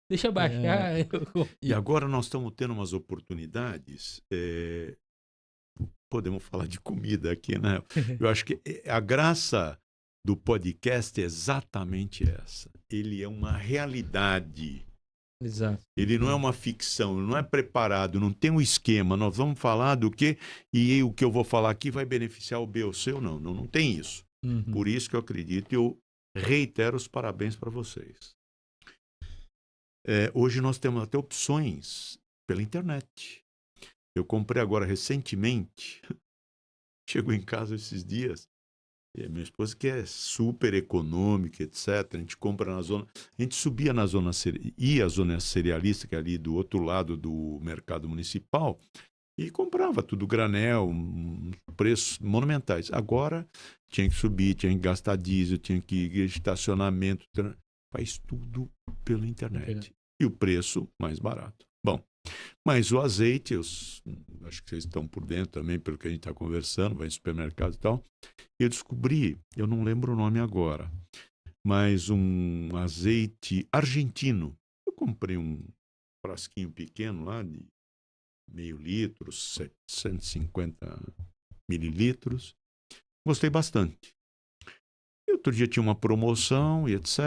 Deixa baixar. E agora nós estamos tendo umas oportunidades, podemos falar de comida aqui, né? Eu acho que a graça do podcast é exatamente essa. Ele é uma realidade. Exato. Ele não é uma ficção, não é preparado, não tem um esquema. Nós vamos falar do quê? E o que eu vou falar aqui vai beneficiar o B ou C ou não. Não tem isso. Uhum. Por isso que eu acredito e eu reitero os parabéns para vocês. Hoje nós temos até opções pela internet. Eu comprei agora recentemente, chegou em casa esses dias, e minha esposa que é super econômica, etc. A gente compra na zona, a gente subia na zona, ia à zona cerealista, que é ali do outro lado do mercado municipal, e comprava tudo granel, preços monumentais. Agora tinha que subir, tinha que gastar diesel, tinha que ir estacionamento, faz tudo pela internet. E o preço mais barato. Bom, mas o azeite, acho que vocês estão por dentro também, pelo que a gente está conversando, vai em supermercado e tal. Eu descobri, eu não lembro o nome agora, mas um azeite argentino. Eu comprei um frasquinho pequeno lá de meio litro, 750 mililitros. Gostei bastante. E outro dia tinha uma promoção e etc.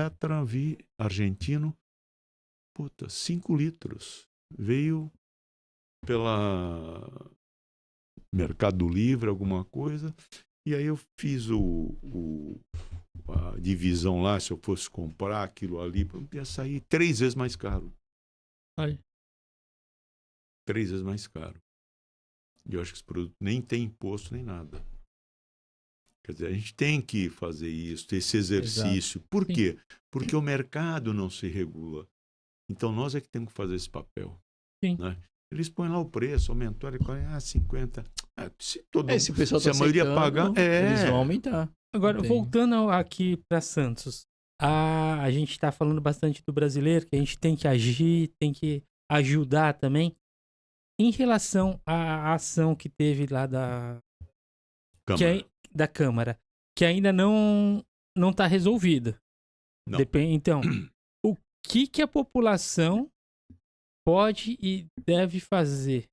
Vi argentino. Puta, 5 litros. Veio pela Mercado Livre, alguma coisa. E aí eu fiz a divisão lá, se eu fosse comprar aquilo ali, ia sair 3 vezes mais caro. Olha. 3 vezes mais caro. E eu acho que esse produto nem tem imposto nem nada. Quer dizer, a gente tem que fazer isso, ter esse exercício. Exato. Por Sim. quê? Porque o mercado não se regula. Então, nós é que temos que fazer esse papel. Sim. Né? Eles põem lá o preço, aumentou, ele põe 50. Se Se o pessoal se a maioria pagar, eles vão aumentar. Agora, Entendi. voltando aqui para Santos, a gente está falando bastante do brasileiro, que a gente tem que agir, tem que ajudar também. Em relação à ação que teve lá Câmara. da Câmara, que ainda não está resolvida. Não. Então, o que a população pode e deve fazer?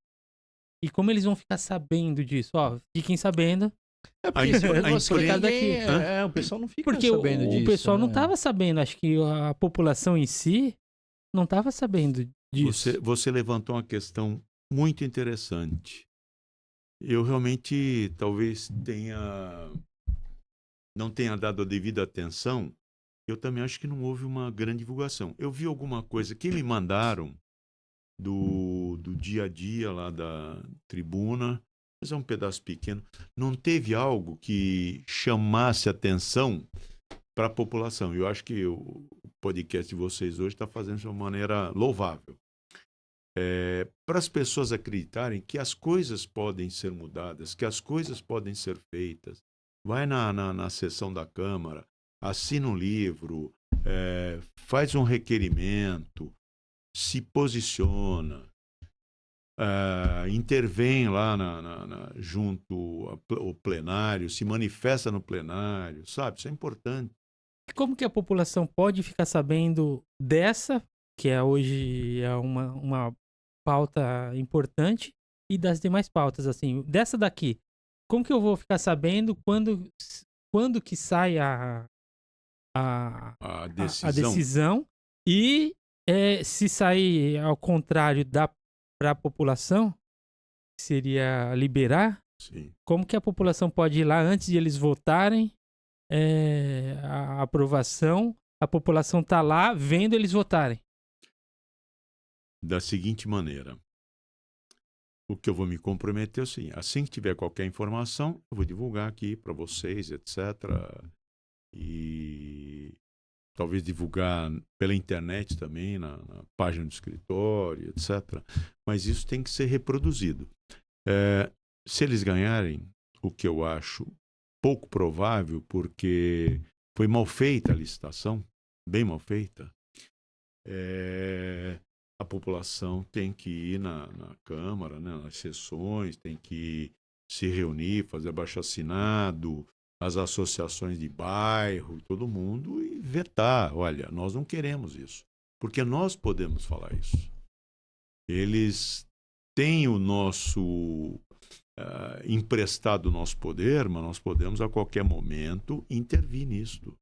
E como eles vão ficar sabendo disso? Ó, fiquem sabendo. É porque o pessoal não fica Porque sabendo disso. O pessoal não né? estava sabendo, acho que a população em si não estava sabendo disso. Você levantou uma questão muito interessante. Eu realmente talvez não tenha dado a devida atenção. Eu também acho que não houve uma grande divulgação. Eu vi alguma coisa que me mandaram do dia a dia lá da tribuna, mas é um pedaço pequeno. Não teve algo que chamasse atenção para a população. Eu acho que o podcast de vocês hoje está fazendo de uma maneira louvável. Para as pessoas acreditarem que as coisas podem ser mudadas, que as coisas podem ser feitas. Vai na sessão da Câmara, assina um livro, faz um requerimento, se posiciona, intervém lá junto ao plenário, se manifesta no plenário, sabe? Isso é importante. Como que a população pode ficar sabendo dessa, que hoje é uma pauta importante, e das demais pautas, assim, dessa daqui? Como que eu vou ficar sabendo quando que sai a decisão? E se sair ao contrário para a população, que seria liberar, Sim. como que a população pode ir lá antes de eles votarem? A aprovação, a população está lá vendo eles votarem. Da seguinte maneira, o que eu vou me comprometer é assim, assim que tiver qualquer informação, eu vou divulgar aqui para vocês, etc. E talvez divulgar pela internet também, na página do escritório, etc. Mas isso tem que ser reproduzido. Se eles ganharem, o que eu acho pouco provável, porque foi mal feita a licitação, bem mal feita, a população tem que ir na Câmara, né, nas sessões, tem que se reunir, fazer abaixo-assinado, as associações de bairro, todo mundo, e vetar. Olha, nós não queremos isso, porque nós podemos falar isso. Eles têm o nosso emprestado o nosso poder, mas nós podemos a qualquer momento intervir nisto.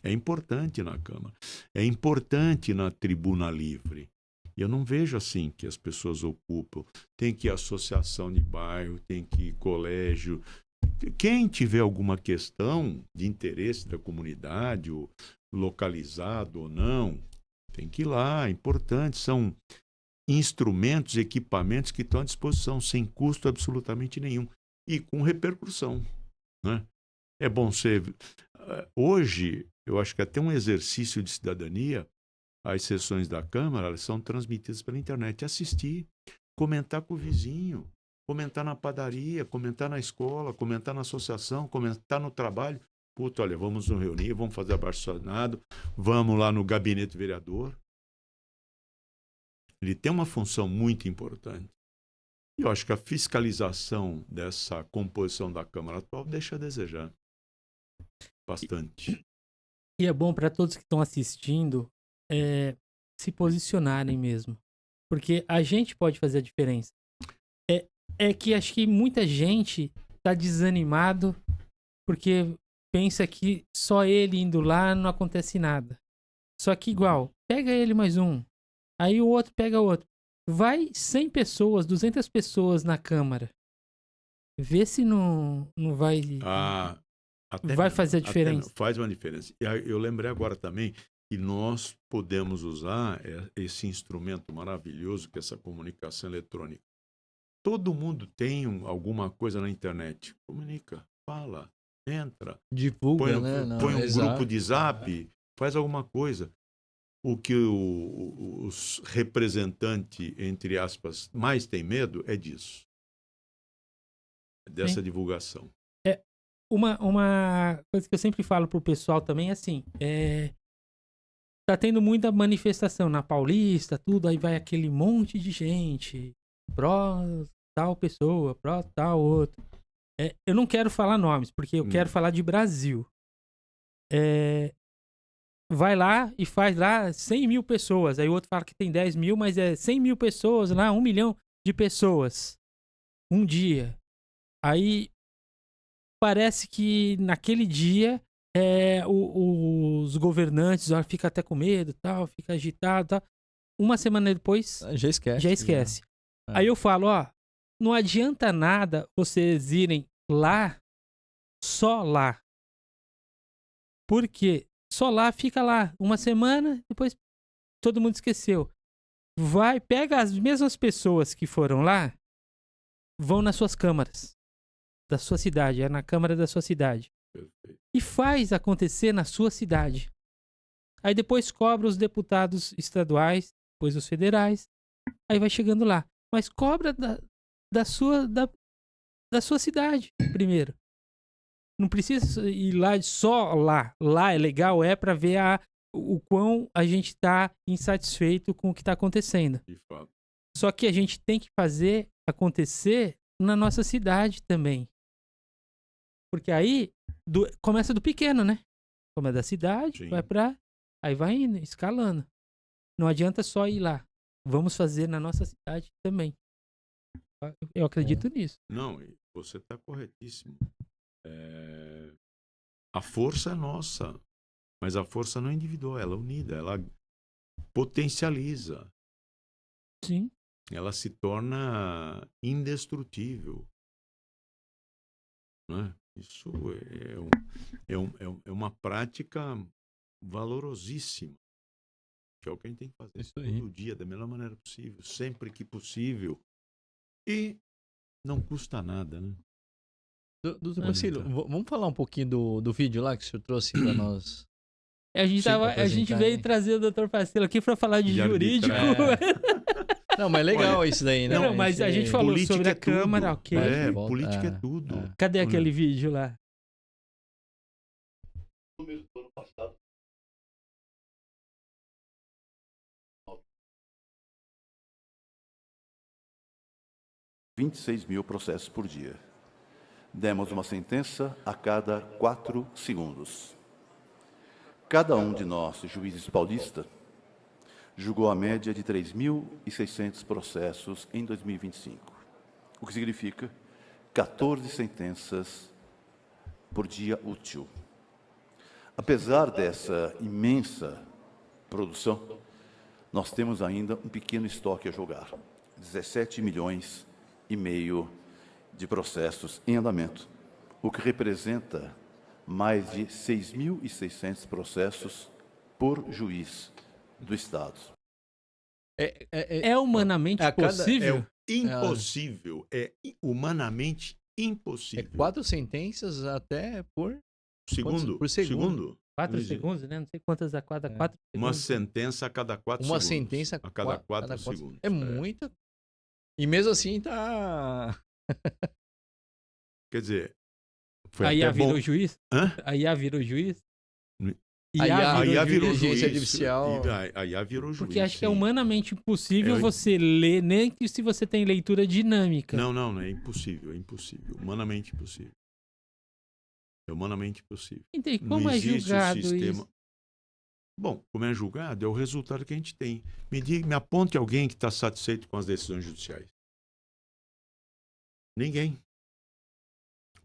É importante na Câmara, é importante na tribuna livre. E eu não vejo assim que as pessoas ocupam. Tem que ir associação de bairro, tem que ir colégio. Quem tiver alguma questão de interesse da comunidade, ou localizado ou não, tem que ir lá. É importante, são instrumentos, equipamentos que estão à disposição, sem custo absolutamente nenhum e com repercussão. Né? É bom ser... Hoje, eu acho que até um exercício de cidadania, as sessões da Câmara, elas são transmitidas pela internet. Assistir, comentar com o vizinho, comentar na padaria, comentar na escola, comentar na associação, comentar no trabalho. Puta, olha, vamos nos reunir, vamos fazer abaixo-assinado, vamos lá no gabinete vereador. Ele tem uma função muito importante. E eu acho que a fiscalização dessa composição da Câmara atual deixa a desejar bastante. E é bom para todos que estão assistindo se posicionarem mesmo. Porque a gente pode fazer a diferença. É que acho que muita gente tá desanimado porque pensa que só ele indo lá não acontece nada. Só que igual, pega ele mais um, aí o outro pega o outro. Vai 100 pessoas, 200 pessoas na Câmara. Vê se não vai... vai fazer a diferença. Faz uma diferença. E eu lembrei agora também que nós podemos usar esse instrumento maravilhoso que é essa comunicação eletrônica. Todo mundo tem alguma coisa na internet. Comunica, fala, entra. Divulga, né? Põe um exato. grupo de zap, faz alguma coisa. O que os representantes, entre aspas, mais têm medo é disso. Dessa divulgação. Uma coisa que eu sempre falo pro pessoal também é assim, tá tendo muita manifestação na Paulista, tudo, aí vai aquele monte de gente, pró tal pessoa, pró tal outro. Eu não quero falar nomes, porque eu quero falar de Brasil. Vai lá e faz lá 100 mil pessoas, aí o outro fala que tem 10 mil, mas é 100 mil pessoas lá, 1 milhão de pessoas, um dia. Aí parece que naquele dia os governantes ficam até com medo, tal, fica agitado, tal. Uma semana depois Já esquece. já esquece. Aí eu falo, não adianta nada vocês irem lá, só lá. Porque só lá fica lá uma semana, depois todo mundo esqueceu. Pega as mesmas pessoas que foram lá, vão nas suas câmaras da sua cidade, na câmara da sua cidade. Perfeito. E faz acontecer na sua cidade. Aí depois cobra os deputados estaduais, depois os federais, aí vai chegando lá. Mas cobra da sua cidade primeiro. Não precisa ir lá só lá. Lá é legal, para ver o quão a gente está insatisfeito com o que está acontecendo. De fato. Só que a gente tem que fazer acontecer na nossa cidade também. Porque aí começa do pequeno, né? Começa da cidade, Sim. aí vai indo, escalando. Não adianta só ir lá. Vamos fazer na nossa cidade também. Eu acredito nisso. Não, você está corretíssimo. A força é nossa, mas a força não é individual, ela é unida, ela potencializa. Sim. Ela se torna indestrutível. Né? Isso é uma prática valorosíssima, que é o que a gente tem que fazer todo dia, da melhor maneira possível, sempre que possível. E não custa nada, né? Doutor Marcelo, vamos falar um pouquinho do vídeo lá que o senhor trouxe para nós. A gente veio trazer o Dr. Marcelo aqui para falar de jurídico. Não, mas é legal. Olha, isso daí, né? Não, mas a gente falou sobre a Câmara, ok. Política é tudo. Cadê aquele vídeo lá? No mês do ano passado, 26 mil processos por dia. Demos uma sentença a cada 4 segundos. Cada um de nós, juízes paulistas, julgou a média de 3.600 processos em 2025, o que significa 14 sentenças por dia útil. Apesar dessa imensa produção, nós temos ainda um pequeno estoque a jogar, 17 milhões e meio de processos em andamento, o que representa mais de 6.600 processos por juiz do Estado. É humanamente possível? Impossível. É humanamente impossível. 4 sentenças até por segundo. Por segundo. 4 segundos, né? Não sei quantas a cada 4 segundos. Uma sentença a cada 4 Uma segundos. sentença a cada 4 segundos. É muita. E mesmo assim tá... Quer dizer... A IA virou juiz? Hã? A IA virou juiz? A IA virou juiz. Artificial. A IA virou juiz. Porque acho que é humanamente impossível você ler, nem que se você tem leitura dinâmica. Não, é impossível, é impossível. Humanamente impossível. É humanamente impossível. Então, e como é julgado isso? Bom, como é julgado, é o resultado que a gente tem. Me aponte alguém que está satisfeito com as decisões judiciais. Ninguém.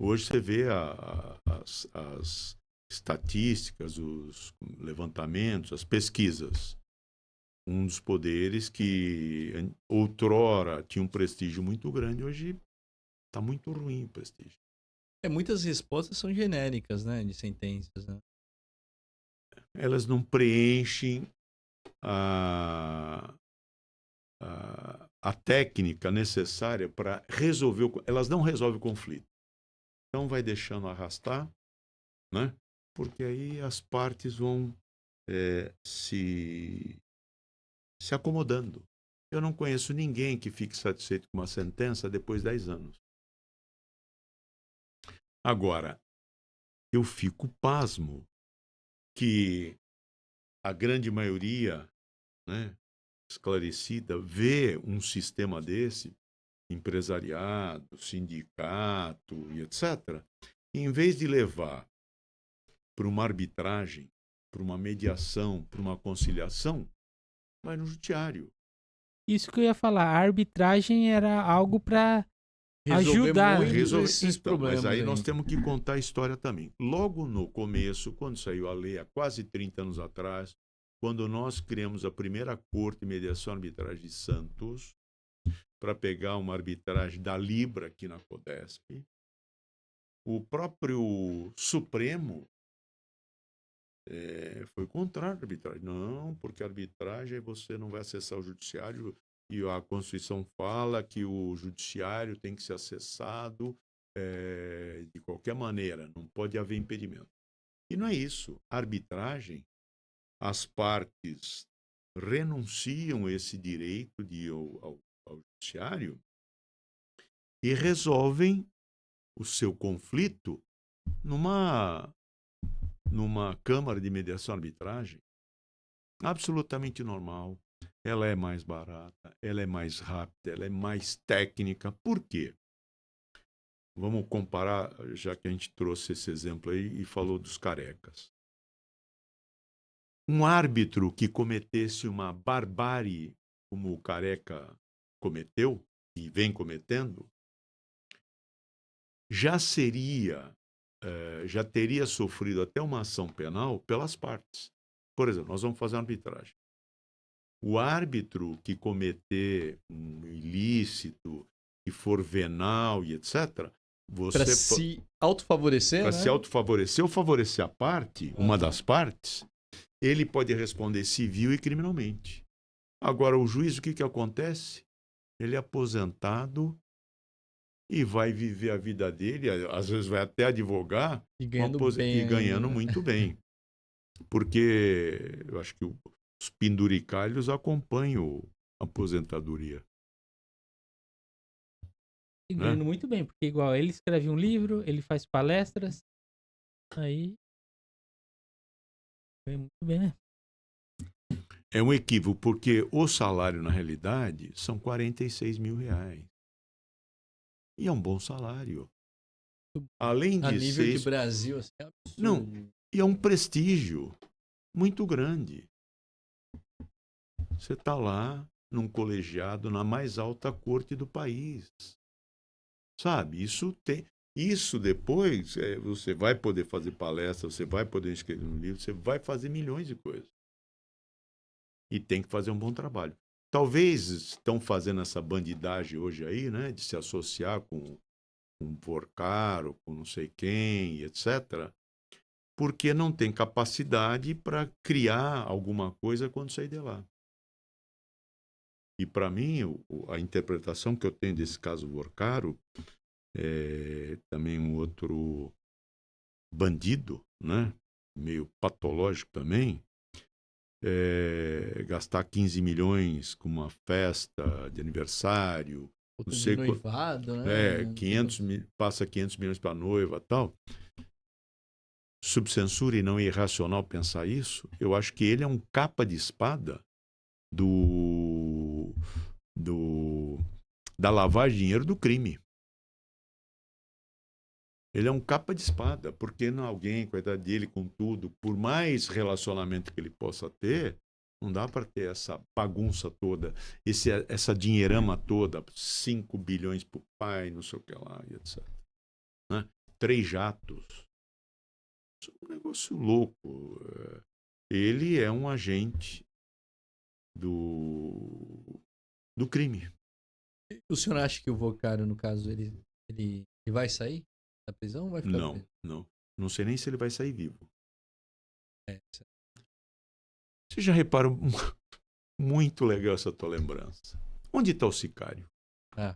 Hoje você vê as estatísticas, os levantamentos, as pesquisas. Um dos poderes que outrora tinha um prestígio muito grande, hoje está muito ruim o prestígio. Muitas respostas são genéricas, né, de sentenças, né? Elas não preenchem a técnica necessária para resolver. Elas não resolvem o conflito. Então vai deixando arrastar, né? Porque aí as partes vão se acomodando. Eu não conheço ninguém que fique satisfeito com uma sentença depois de 10 anos. Agora, eu fico pasmo que a grande maioria, né, esclarecida, vê um sistema desse, empresariado, sindicato e etc., e em vez de levar para uma arbitragem, para uma mediação, para uma conciliação, vai no judiciário. Isso que eu ia falar, a arbitragem era algo para Resolver ajudar. muito esses Então, problemas. mas aí nós temos que contar a história também. Logo no começo, quando saiu a lei, há quase 30 anos atrás, quando nós criamos a primeira Corte de Mediação e Arbitragem de Santos, para pegar uma arbitragem da Libra aqui na Codesp, o próprio Supremo foi contrário à arbitragem. Não, porque a arbitragem você não vai acessar o judiciário e a Constituição fala que o judiciário tem que ser acessado de qualquer maneira, não pode haver impedimento. E não é isso. A arbitragem, as partes renunciam a esse direito de ir ao judiciário e resolvem o seu conflito numa câmara de mediação e arbitragem absolutamente normal. Ela é mais barata, ela é mais rápida, ela é mais técnica. Por quê? Vamos comparar, já que a gente trouxe esse exemplo aí e falou dos carecas. Um árbitro que cometesse uma barbárie como o Careca cometeu e vem cometendo, já teria sofrido até uma ação penal pelas partes. Por exemplo, nós vamos fazer uma arbitragem. O árbitro que cometer um ilícito, que for venal e etc., Para se autofavorecer, para né? se autofavorecer ou favorecer a parte, uma das partes, ele pode responder civil e criminalmente. Agora, o juiz, o que acontece? Ele é aposentado e vai viver a vida dele, às vezes vai até advogar E ganhando muito bem. Porque eu acho que os penduricalhos acompanham a aposentadoria. E ganhando muito bem, porque igual ele escreve um livro, ele faz palestras, aí ganha muito bem, né? É um equívoco, porque o salário, na realidade, são 46 mil reais. E é um bom salário. Além a de nível ser... de Brasil, assim, é absurdo. Não, e é um prestígio muito grande. Você está lá, num colegiado, na mais alta corte do país. Sabe, isso depois, você vai poder fazer palestra, você vai poder escrever um livro, você vai fazer milhões de coisas. E tem que fazer um bom trabalho. Talvez estão fazendo essa bandidagem hoje aí, né, de se associar com um porcaro, com não sei quem, etc., porque não tem capacidade para criar alguma coisa quando sair de lá. E para mim, a interpretação que eu tenho desse caso Porcaro, também um outro bandido, né? Meio patológico também, gastar 15 milhões com uma festa de aniversário, não sei, de noivado, né? 500 passa 500 milhões para a noiva e tal. Subcensura e não é irracional pensar isso. Eu acho que ele é um capa de espada da lavagem de dinheiro do crime. Ele é um capa de espada, porque não alguém, coitado dele, com tudo, por mais relacionamento que ele possa ter, não dá para ter essa bagunça toda, essa dinheirama toda, 5 bilhões para o pai, não sei o que lá, e etc. Né? 3 jatos. Isso é um negócio louco. Ele é um agente do crime. O senhor acha que o Vocário, no caso, ele vai sair da prisão ou vai ficar preso? Não. Não sei nem se ele vai sair vivo. Certo. Você já reparou? Muito legal essa tua lembrança. Onde está o sicário? É.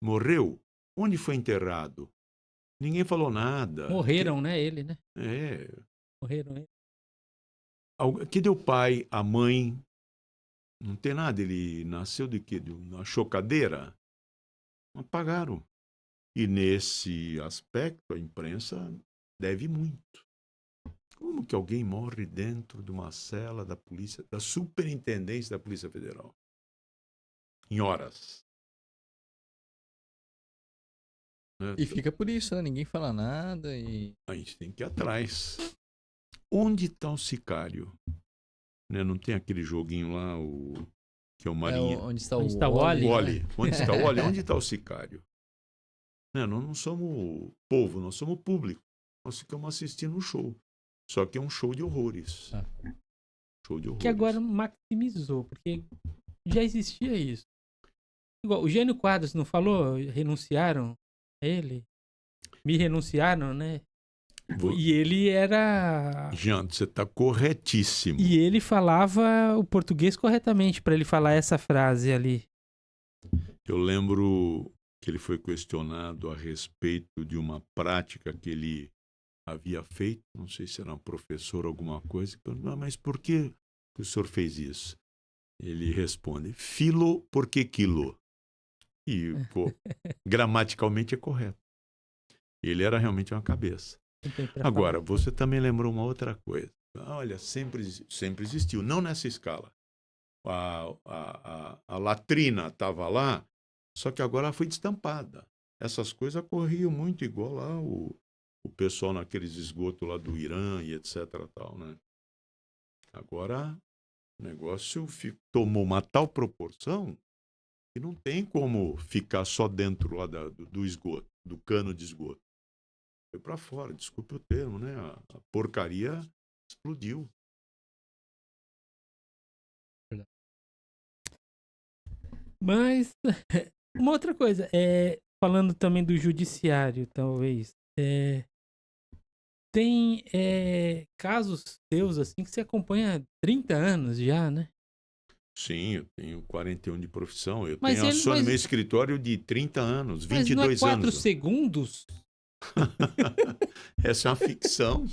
Morreu? Onde foi enterrado? Ninguém falou nada. Morreram, né? Ele, né? Morreram, né? Que deu o pai, a mãe? Não tem nada. Ele nasceu de quê? De uma chocadeira? Apagaram. E nesse aspecto, a imprensa deve muito. Como que alguém morre dentro de uma cela da polícia, da superintendência da Polícia Federal? Em horas. Né? E fica por isso, né? Ninguém fala nada e... A gente tem que ir atrás. Onde está o sicário? Né? Não tem aquele joguinho lá, que é o Marinha. onde está Onde o está o Wally, Wally? né? Onde está o Wally? Onde está o sicário? Né? Nós não somos povo, nós somos público. Nós ficamos assistindo um show. Só que é um show de horrores. Show de horrores. Que agora maximizou, porque já existia isso. Igual, o Jânio Quadros não falou? Renunciaram a ele? Me renunciaram, né? E ele era... Jean, você está corretíssimo. E ele falava o português corretamente para ele falar essa frase ali. Eu lembro que ele foi questionado a respeito de uma prática que ele havia feito. Não sei se era um professor ou alguma coisa. Mas por que o senhor fez isso? Ele responde, filo porque quilo. E, pô, gramaticalmente é correto. Ele era realmente uma cabeça. Agora, você também lembrou uma outra coisa. Olha, sempre existiu, não nessa escala. A latrina estava lá, só que agora ela foi destampada. Essas coisas corriam muito igual lá o pessoal naqueles esgotos lá do Irã e etc. Tal, né? Agora, o negócio tomou uma tal proporção que não tem como ficar só dentro lá do esgoto, do cano de esgoto. Foi para fora, desculpe o termo, né? A porcaria explodiu. Mas, uma outra coisa, falando também do judiciário, talvez, tem casos teus, assim, que você acompanha há 30 anos já, né? Sim, eu tenho 41 de profissão. Eu Mas tenho no meu escritório de 30 anos, 22 mas não é 4 anos. segundos? Essa é uma ficção.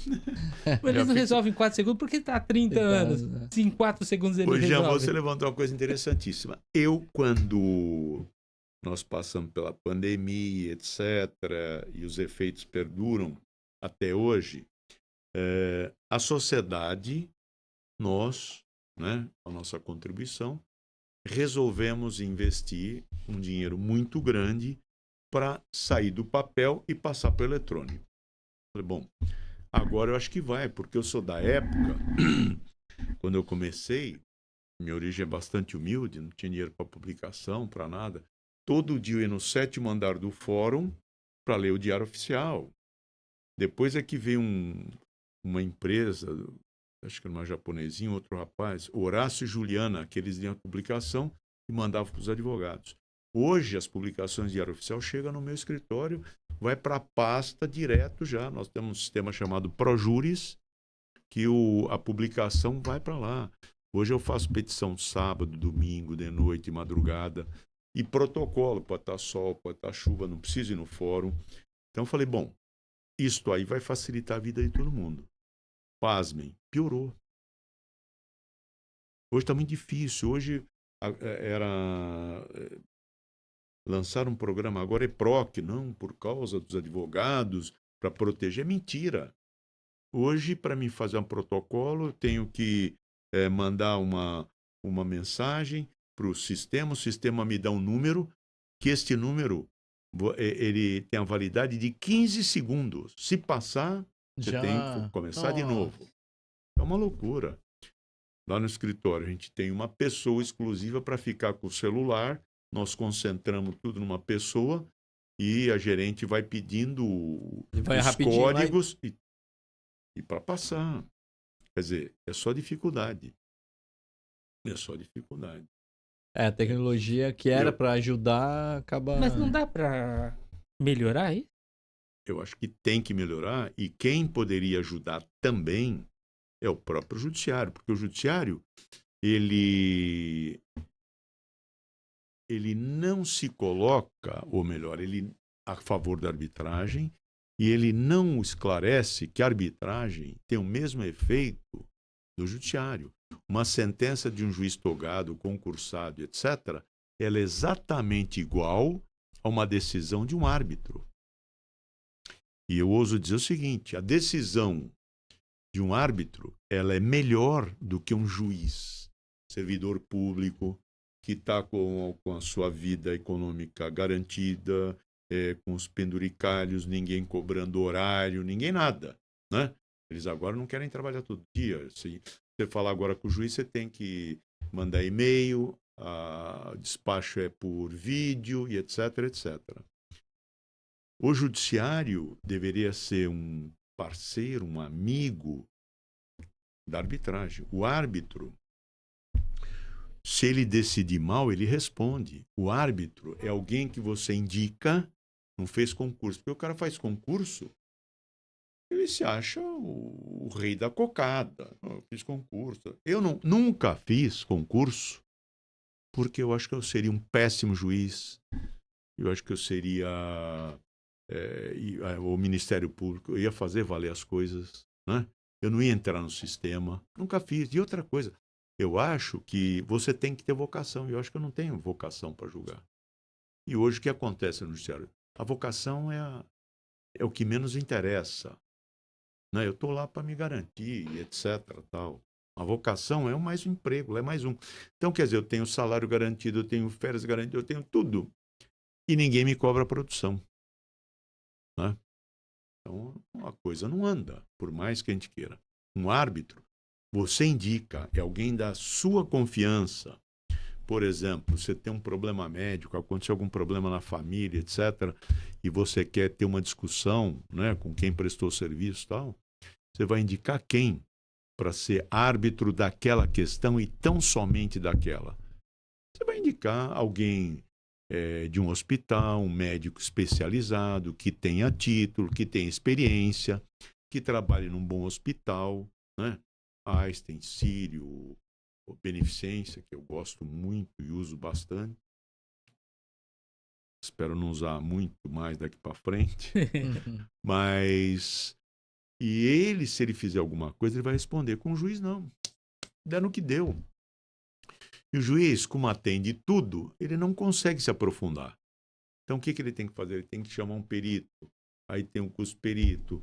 Eles não resolvem em 4 segundos porque tá há 30 anos. Se em 4 segundos ele Hoje resolve. você levantou uma coisa interessantíssima. Quando nós passamos pela pandemia, etc., e os efeitos perduram até hoje, a sociedade, nós, né, a nossa contribuição, resolvemos investir um dinheiro muito grande para sair do papel e passar para o eletrônico. Falei, bom, agora eu acho que vai, porque eu sou da época, quando eu comecei, minha origem é bastante humilde, não tinha dinheiro para publicação, para nada. Todo dia eu ia no 7º andar do fórum para ler o Diário Oficial. Depois é que veio uma empresa, acho que era uma japonesinha, outro rapaz, Horácio e Juliana, que eles liam a publicação e mandavam para os advogados. Hoje, as publicações de Diário Oficial chegam no meu escritório, vai para a pasta direto já. Nós temos um sistema chamado Projuris, que a publicação vai para lá. Hoje eu faço petição sábado, domingo, de noite, madrugada. E protocolo, pode estar sol, pode estar chuva, não precisa ir no fórum. Então eu falei, bom, isto aí vai facilitar a vida de todo mundo. Pasmem, piorou. Hoje está muito difícil. Hoje lançar um programa agora é PROC, não por causa dos advogados, para proteger. Mentira. Hoje, para mim fazer um protocolo, eu tenho que mandar uma mensagem para o sistema me dá um número, que este número ele tem a validade de 15 segundos. Se passar, você tem que começar de novo. É uma loucura. Lá no escritório, a gente tem uma pessoa exclusiva para ficar com o celular, nós concentramos tudo numa pessoa e a gerente vai pedindo os códigos e para passar. Quer dizer, é só dificuldade. É só dificuldade. A tecnologia que era para ajudar acaba... Mas não dá para melhorar isso? Eu acho que tem que melhorar, e quem poderia ajudar também é o próprio judiciário, porque o judiciário, ele ele não se coloca, ou melhor, ele a favor da arbitragem, e ele não esclarece que a arbitragem tem o mesmo efeito do judiciário. Uma sentença de um juiz togado, concursado, etc., ela é exatamente igual a uma decisão de um árbitro. E eu ouso dizer o seguinte, a decisão de um árbitro, ela é melhor do que um juiz, servidor público, que está com a sua vida econômica garantida, com os penduricalhos, ninguém cobrando horário, ninguém nada, né? Eles agora não querem trabalhar todo dia. Se você falar agora com o juiz, você tem que mandar e-mail, despacho é por vídeo e etc, etc. O judiciário deveria ser um parceiro, um amigo da arbitragem. O árbitro, se ele decidir mal, ele responde. O árbitro é alguém que você indica, não fez concurso. Porque o cara faz concurso, ele se acha o rei da cocada. Eu fiz concurso. Eu nunca fiz concurso, porque eu acho que eu seria um péssimo juiz. Eu acho que eu seria o Ministério Público. Eu ia fazer valer as coisas, né? Eu não ia entrar no sistema. Nunca fiz. E outra coisa, eu acho que você tem que ter vocação. Eu acho que eu não tenho vocação para julgar. E hoje o que acontece no judiciário? A vocação é o que menos interessa. Né? Eu estou lá para me garantir, etc. Tal. A vocação é mais um emprego, é mais um. Então, quer dizer, eu tenho salário garantido, eu tenho férias garantidas, eu tenho tudo. E ninguém me cobra a produção. Né? Então, a coisa não anda, por mais que a gente queira. Um árbitro, você indica, é alguém da sua confiança. Por exemplo, você tem um problema médico, aconteceu algum problema na família, etc., e você quer ter uma discussão, né, com quem prestou serviço e tal, você vai indicar quem para ser árbitro daquela questão e tão somente daquela. Você vai indicar alguém de um hospital, um médico especializado, que tenha título, que tenha experiência, que trabalhe num bom hospital, né? Einstein, Sírio, Beneficência, que eu gosto muito e uso bastante. Espero não usar muito mais daqui para frente. Mas, e ele, se ele fizer alguma coisa, ele vai responder. Com o juiz, não. Dá no que deu. E o juiz, como atende tudo, ele não consegue se aprofundar. Então, o que ele tem que fazer? Ele tem que chamar um perito. Aí tem um custo perito.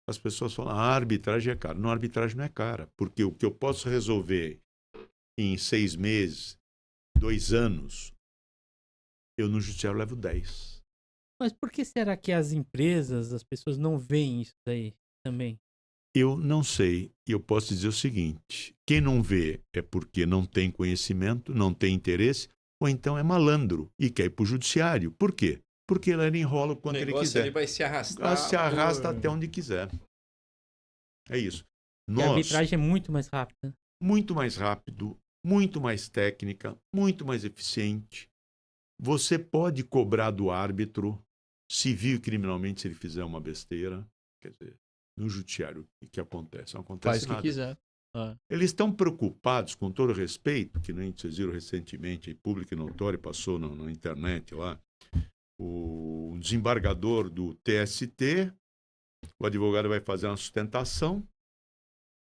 As pessoas falam, a arbitragem é cara. Não, a arbitragem não é cara. Porque o que eu posso resolver em 6 meses, 2 anos, eu no judiciário levo 10. Mas por que será que as empresas, as pessoas não veem isso daí também? Eu não sei. E eu posso dizer o seguinte, quem não vê é porque não tem conhecimento, não tem interesse, ou então é malandro e quer ir para o judiciário. Por quê? Porque ele enrola o quanto ele quiser. Ele vai se arrastar. Se arrasta até onde quiser. É isso. E a arbitragem é muito mais rápida. Muito mais rápido, muito mais técnica, muito mais eficiente. Você pode cobrar do árbitro, civil e criminalmente, se ele fizer uma besteira. Quer dizer, no judiciário, o que acontece? Não acontece nada. Faz o que quiser. Eles estão preocupados, com todo respeito, que nem vocês viram recentemente, público e notório, passou na internet lá, o desembargador do TST, o advogado vai fazer uma sustentação,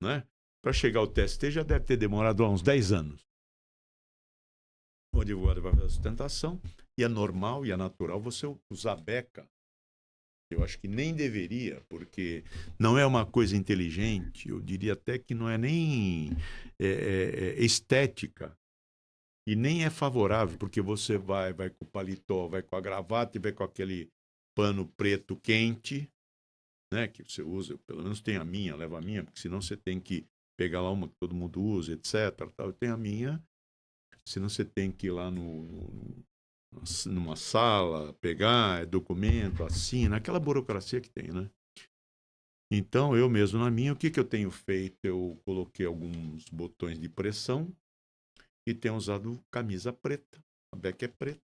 né? Para chegar ao TST já deve ter demorado uns 10 anos. O advogado vai fazer a sustentação e é normal e é natural você usar beca. Eu acho que nem deveria, porque não é uma coisa inteligente, eu diria até que não é nem estética e nem é favorável, porque você vai com o paletó, vai com a gravata e vai com aquele pano preto quente, né, que você usa, pelo menos tem a minha, leva a minha, porque senão você tem que pegar lá uma que todo mundo usa, etc. Tal. Eu tenho a minha, senão você tem que ir lá numa sala, pegar documento, assina, aquela burocracia que tem, né? Então, eu mesmo na minha, o que eu tenho feito? Eu coloquei alguns botões de pressão e tenho usado camisa preta. A beca é preta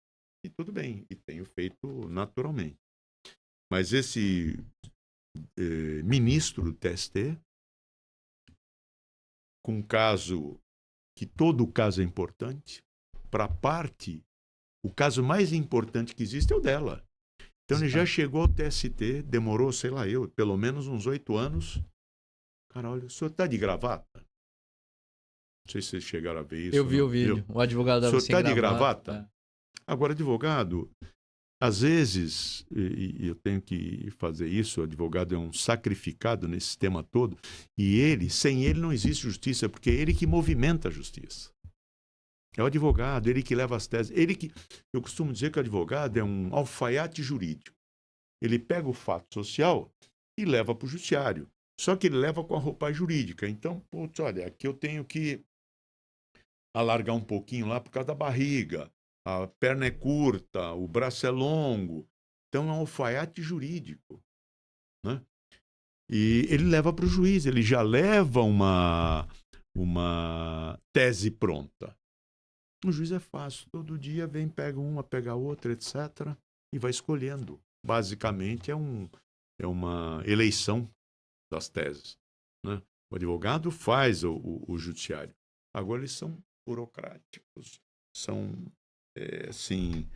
e tudo bem. E tenho feito naturalmente. Mas esse ministro do TST, com um caso que todo caso é importante, para a parte O caso mais importante que existe é o dela. Então ele já chegou ao TST, demorou, sei lá pelo menos uns 8 anos. Cara, olha, o senhor está de gravata? Não sei se vocês chegaram a ver isso. Eu vi o vídeo. O advogado O senhor sem está de gravata? É. Agora, advogado, às vezes, e eu tenho que fazer isso, o advogado é um sacrificado nesse sistema todo, e sem ele não existe justiça, porque é ele que movimenta a justiça. É o advogado, ele que leva as teses. Eu costumo dizer que o advogado é um alfaiate jurídico. Ele pega o fato social e leva para o judiciário. Só que ele leva com a roupagem jurídica. Então, putz, olha, aqui eu tenho que alargar um pouquinho lá por causa da barriga. A perna é curta, o braço é longo. Então, é um alfaiate jurídico, né? E ele leva para o juiz, ele já leva uma tese pronta. O juiz é fácil, todo dia vem, pega uma, pega outra, etc. E vai escolhendo. Basicamente, é uma eleição das teses, né? O advogado faz o judiciário. Agora, eles são burocráticos, são, assim,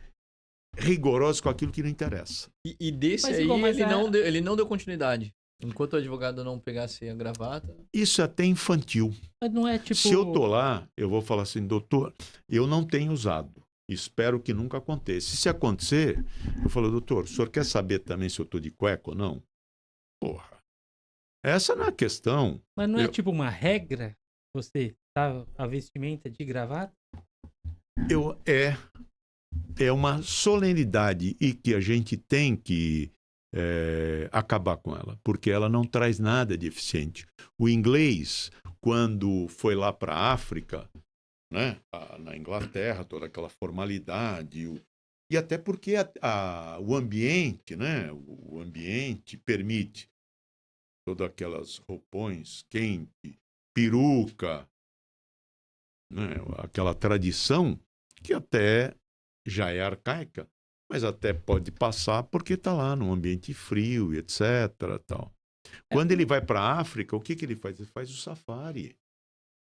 rigorosos com aquilo que não interessa. E desse Mas aí, igual, mas ele não deu continuidade. Enquanto o advogado não pegasse a gravata... Isso é até infantil. Mas não é tipo... Se eu tô lá, eu vou falar assim, doutor, eu não tenho usado. Espero que nunca aconteça. Se acontecer, eu falo, doutor, o senhor quer saber também se eu tô de cueca ou não? Porra. Essa não é a questão. Mas não é tipo uma regra? Você tá a vestimenta de gravata? É uma solenidade e que a gente tem que acabar com ela, porque ela não traz nada de eficiente. O inglês, quando foi lá para a África, né, na Inglaterra, toda aquela formalidade, e até porque o ambiente, né, o ambiente permite todas aquelas roupões quente, peruca, né, aquela tradição que até já é arcaica, mas até pode passar porque está lá num ambiente frio e etc. Tal. Quando ele vai para a África, o que ele faz? Ele faz o safari,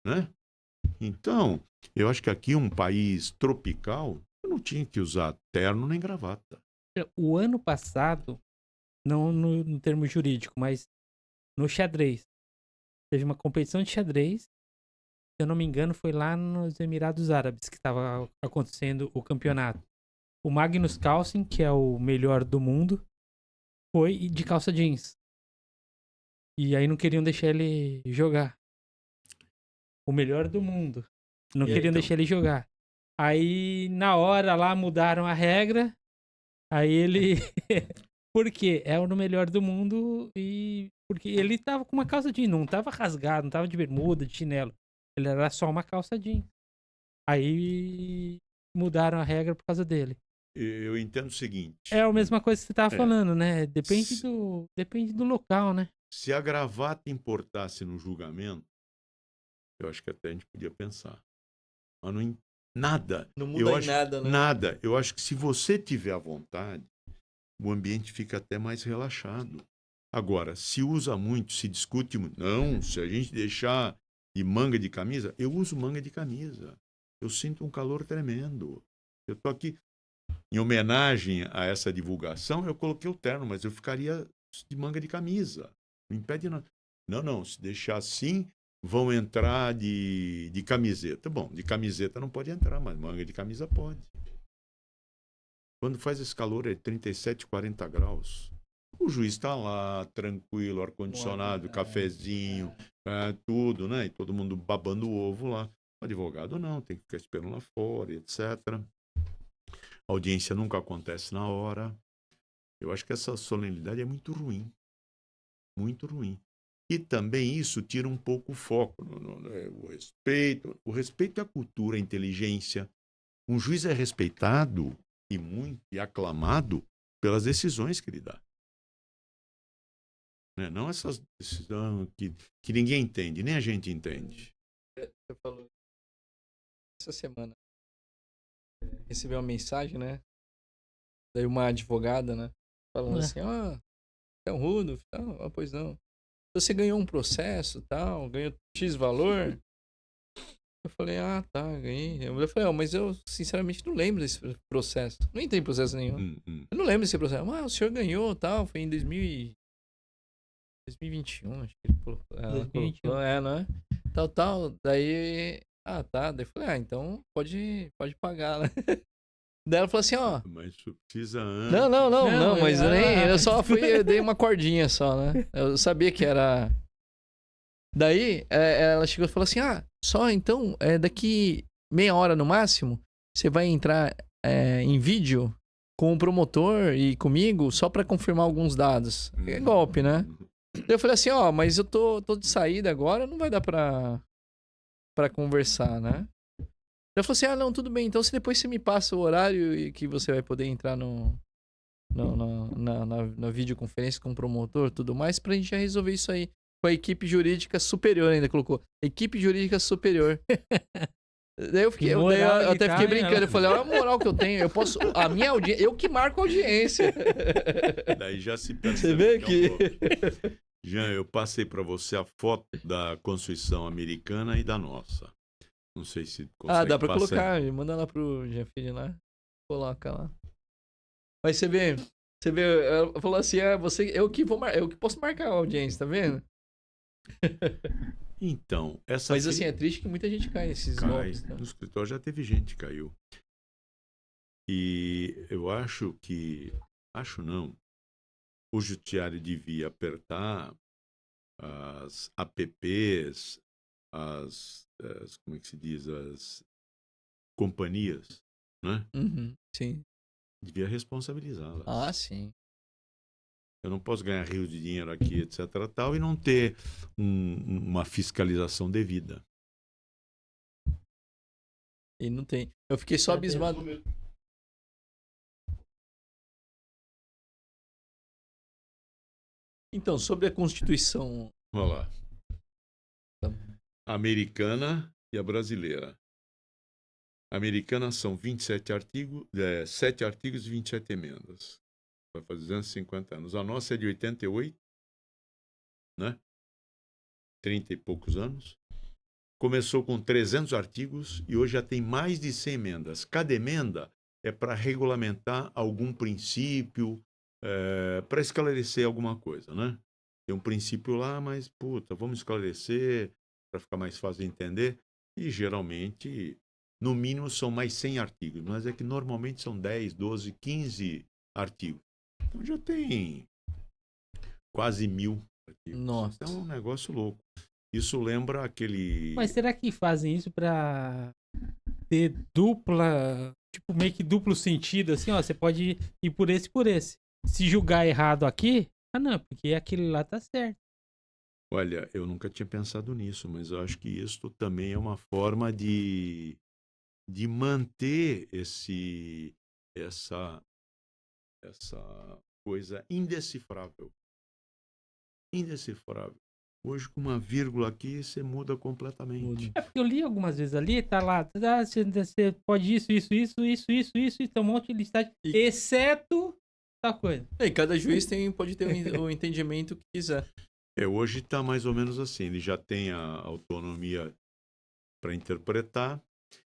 né? Então, eu acho que aqui, um país tropical, eu não tinha que usar terno nem gravata. O ano passado, não no termo jurídico, mas no xadrez, teve uma competição de xadrez, se eu não me engano, foi lá nos Emirados Árabes que estava acontecendo o campeonato. O Magnus Carlsen, que é o melhor do mundo, foi de calça jeans. E aí não queriam deixar ele jogar. O melhor do mundo. Não queriam deixar ele jogar. Aí, na hora lá, mudaram a regra. Aí ele... Por quê? É o melhor do mundo e... Porque ele tava com uma calça jeans, não tava rasgado, não tava de bermuda, de chinelo. Ele era só uma calça jeans. Aí mudaram a regra por causa dele. Eu entendo o seguinte. É a mesma coisa que você tava falando, né? Depende do local, né? Se a gravata importasse no julgamento, eu acho que até a gente podia pensar. Mas não, nada. Não muda em nada, né? Nada. Eu acho que se você tiver à vontade, o ambiente fica até mais relaxado. Agora, se usa muito, se discute muito. Não, se a gente deixar de manga de camisa, eu uso manga de camisa. Eu sinto um calor tremendo. Eu tô aqui... Em homenagem a essa divulgação, eu coloquei o terno, mas eu ficaria de manga de camisa. Não impede nada. Não, se deixar assim, vão entrar de camiseta. Bom, de camiseta não pode entrar, mas manga de camisa pode. Quando faz esse calor, é 37, 40 graus. O juiz está lá, tranquilo, ar-condicionado, cafezinho, tudo, né? E todo mundo babando o ovo lá. O advogado não, tem que ficar esperando lá fora, etc. A audiência nunca acontece na hora. Eu acho que essa solenidade é muito ruim. Muito ruim. E também isso tira um pouco o foco o respeito. O respeito à cultura, à inteligência. Um juiz é respeitado e aclamado pelas decisões que ele dá. Não essas decisões que ninguém entende, nem a gente entende. Você falou essa semana. Recebi uma mensagem, né? Daí uma advogada, né? Falando assim, é um rudo. Pois não. Você ganhou um processo, tal, ganhou X valor. Eu falei, tá, ganhei. Eu falei, mas eu sinceramente não lembro desse processo. Não entrei em processo nenhum. Eu não lembro desse processo. O senhor ganhou, tal, foi em 2021, acho que ele colocou. Ela 2021. colocou, não é? Tal. Daí, tá. Daí eu falei, então pode pagar, né? Daí ela falou assim, Mas isso precisa antes. Não, mas eu só eu dei uma cordinha só, né? Eu sabia que era... Daí, ela chegou e falou assim, só então, daqui meia hora no máximo, você vai entrar em vídeo com o promotor e comigo só pra confirmar alguns dados. É golpe, né? Daí eu falei assim, mas eu tô de saída agora, não vai dar pra conversar, né? Ela falou assim, não, tudo bem, então depois você me passa o horário e que você vai poder entrar na videoconferência com o promotor e tudo mais, pra gente já resolver isso aí. Com a equipe jurídica superior ainda, colocou. Equipe jurídica superior. Daí eu fiquei, eu até fiquei brincando. Eu falei, olha a moral que eu tenho. Eu posso. A minha audiência. Eu que marco a audiência. Daí já se Você vê que. Jean, eu passei para você a foto da Constituição americana e da nossa. Não sei se consegue dá pra passar. colocar. Manda lá pro Jean Filho lá. Coloca lá. Mas você vê, ela falou assim, eu que posso marcar a audiência, tá vendo? Então, mas assim, é triste que muita gente cai nesses golpes. Né? No escritório já teve gente que caiu. E eu acho que... Acho não. O judiciário devia apertar as APPs, como é que se diz? As companhias, né? Sim. Devia responsabilizá-las. Sim. Eu não posso ganhar rios de dinheiro aqui, etc. Tal, e não ter uma fiscalização devida. E não tem. Eu fiquei só abismado. Então, sobre a Constituição... Vamos lá. A americana e a brasileira. A americana são 27 artigos, 7 artigos e 27 emendas. Vai fazer 250 anos. A nossa é de 88, né? 30 e poucos anos. Começou com 300 artigos e hoje já tem mais de 100 emendas. Cada emenda é para regulamentar algum princípio, para esclarecer alguma coisa, né? Tem um princípio lá, mas, vamos esclarecer para ficar mais fácil de entender. E, geralmente, no mínimo, são mais 100 artigos. Mas é que, normalmente, são 10, 12, 15 artigos. Então, já tem quase 1000 artigos. Nossa. Então, é um negócio louco. Isso lembra aquele... Mas será que fazem isso pra ter dupla... Tipo, meio que duplo sentido, assim, você pode ir por esse e por esse. Se julgar errado aqui, não, porque aquele lá tá certo. Olha, eu nunca tinha pensado nisso, mas eu acho que isso também é uma forma de manter essa coisa indecifrável. Indecifrável. Hoje, com uma vírgula aqui, você muda completamente. É porque eu li algumas vezes ali, tá lá, você pode isso, e tem um monte de listagem, exceto tal coisa. E cada juiz pode ter o entendimento que quiser. Hoje está mais ou menos assim, ele já tem a autonomia para interpretar.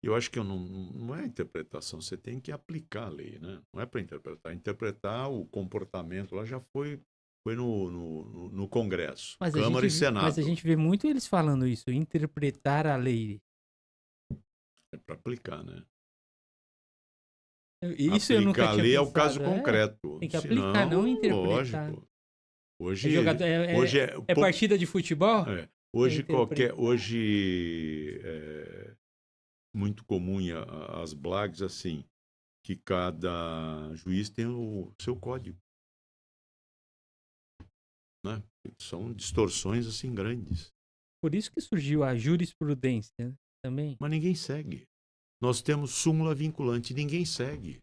Eu acho que não é interpretação, você tem que aplicar a lei, né? Não é para interpretar. Interpretar o comportamento lá já foi no Congresso, Câmara e Senado. Mas a gente vê muito eles falando isso, interpretar a lei. É para aplicar, né? Isso eu nunca tinha pensado. A lei é o caso concreto. Tem que aplicar, não interpretar. Lógico. Hoje é partida de futebol? Hoje é muito comum as blagues assim, que cada juiz tem o seu código. Né? São distorções assim grandes. Por isso que surgiu a jurisprudência, né? Também. Mas ninguém segue. Nós temos súmula vinculante, ninguém segue.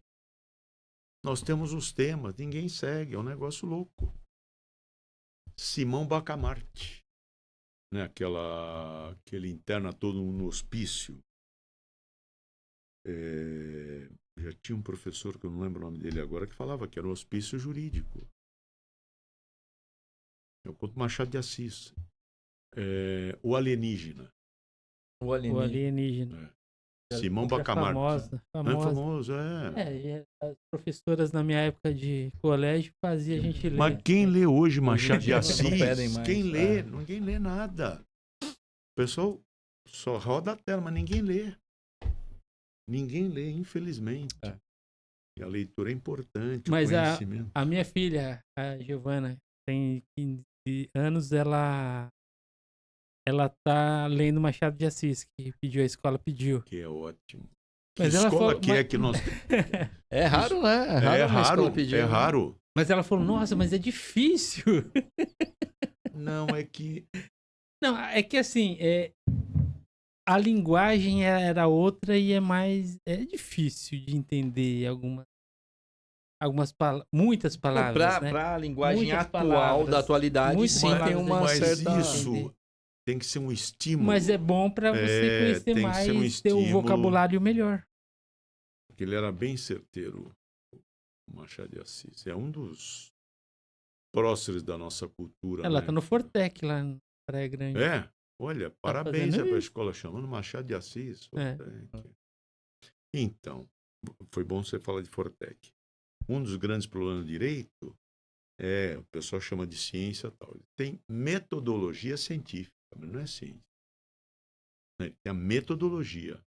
Nós temos os temas, ninguém segue. É um negócio louco. Simão Bacamarte, né? Aquele interna todo no hospício. Já tinha um professor, que eu não lembro o nome dele agora, que falava que era o hospício jurídico. É o Couto Machado de Assis. O alienígena. O O Alienígena. Simão Era Bacamarte. famosa, Não é famosa. famoso, é. E as professoras na minha época de colégio faziam a gente ler. Mas quem lê hoje Machado de dia não pedem Assis? mais, Quem lê? Ninguém lê nada. O pessoal só roda a tela, mas ninguém lê. Ninguém lê, infelizmente. E a leitura é importante, Mas o conhecimento. a minha filha, a Giovana, tem 15 anos, ela tá lendo Machado de Assis, que pediu, a escola pediu. Que é ótimo. Mas Que ela escola falou, que é que nós... É raro, né? É raro, uma escola pedir, é né? raro. Mas ela falou, nossa, mas é difícil. Não, é que... Não, é que assim, a linguagem era outra e é difícil de entender muitas palavras, né? Pra linguagem Muitas atual, palavras, da atualidade, muitas sim, tem palavras uma Mas certa... isso tem que ser um estímulo. Mas é bom pra você conhecer tem que mais, ser um ter o estímulo. vocabulário melhor. Porque ele era bem certeiro, o Machado de Assis. É um dos próceres da nossa cultura. Ela né? tá no Fortec lá em Praia Grande. Olha, parabéns fazendo para a isso. escola chamando Machado de Assis. É. Fortec. Então, foi bom você falar de Fortec. Um dos grandes problemas do direito o pessoal chama de ciência tal. Tem metodologia científica, mas não é ciência. Tem a metodologia.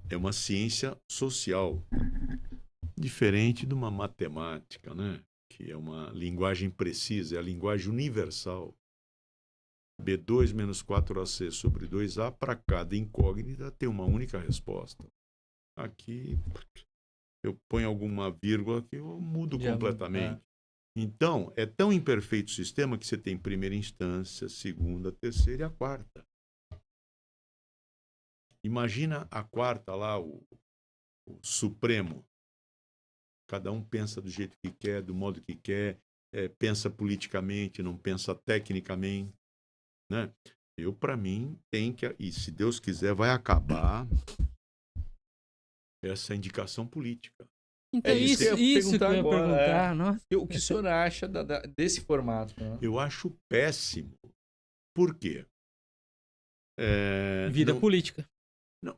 É uma ciência social, diferente de uma matemática, né? Que é uma linguagem precisa, é a linguagem universal. B2 menos 4AC sobre 2A, para cada incógnita tem uma única resposta. Aqui, eu ponho alguma vírgula que eu mudo completamente. Então, é tão imperfeito o sistema que você tem primeira instância, segunda, terceira e a quarta. Imagina a quarta lá, o Supremo. Cada um pensa do jeito que quer, do modo que quer, pensa politicamente, não pensa tecnicamente. Né? Para mim, tem que... E se Deus quiser, vai acabar essa indicação política. Então, isso que eu ia perguntar. Nossa. O que o senhor acha desse formato? Né? Eu acho péssimo. Por quê? Vida política.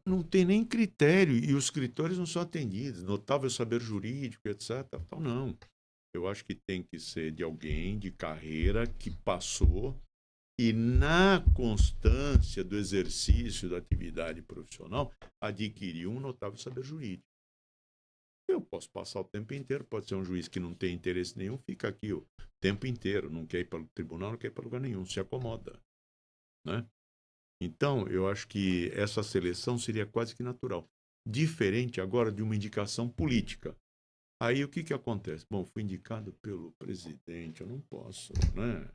Não tem nem critério, e os critérios não são atendidos. Notável saber jurídico, etc. Tal, não. Eu acho que tem que ser de alguém de carreira que passou e, na constância do exercício da atividade profissional, adquiriu um notável saber jurídico. Eu posso passar o tempo inteiro, pode ser um juiz que não tem interesse nenhum, fica aqui o tempo inteiro, não quer ir para o tribunal, não quer ir para lugar nenhum, se acomoda. Né? Então, eu acho que essa seleção seria quase que natural. Diferente agora de uma indicação política. Aí o que acontece? Bom, fui indicado pelo presidente, eu não posso, né?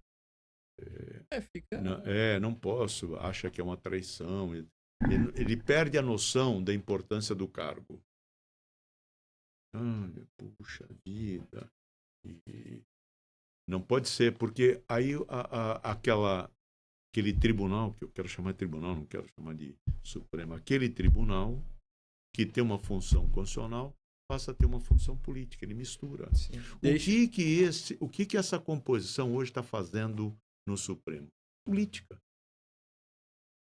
Não posso, acha que é uma traição. Ele perde a noção da importância do cargo. Puxa vida. Não pode ser, porque aí aquele tribunal, que eu quero chamar de tribunal, não quero chamar de Supremo, aquele tribunal que tem uma função constitucional passa a ter uma função política, ele mistura. O que essa composição hoje está fazendo no Supremo? Política.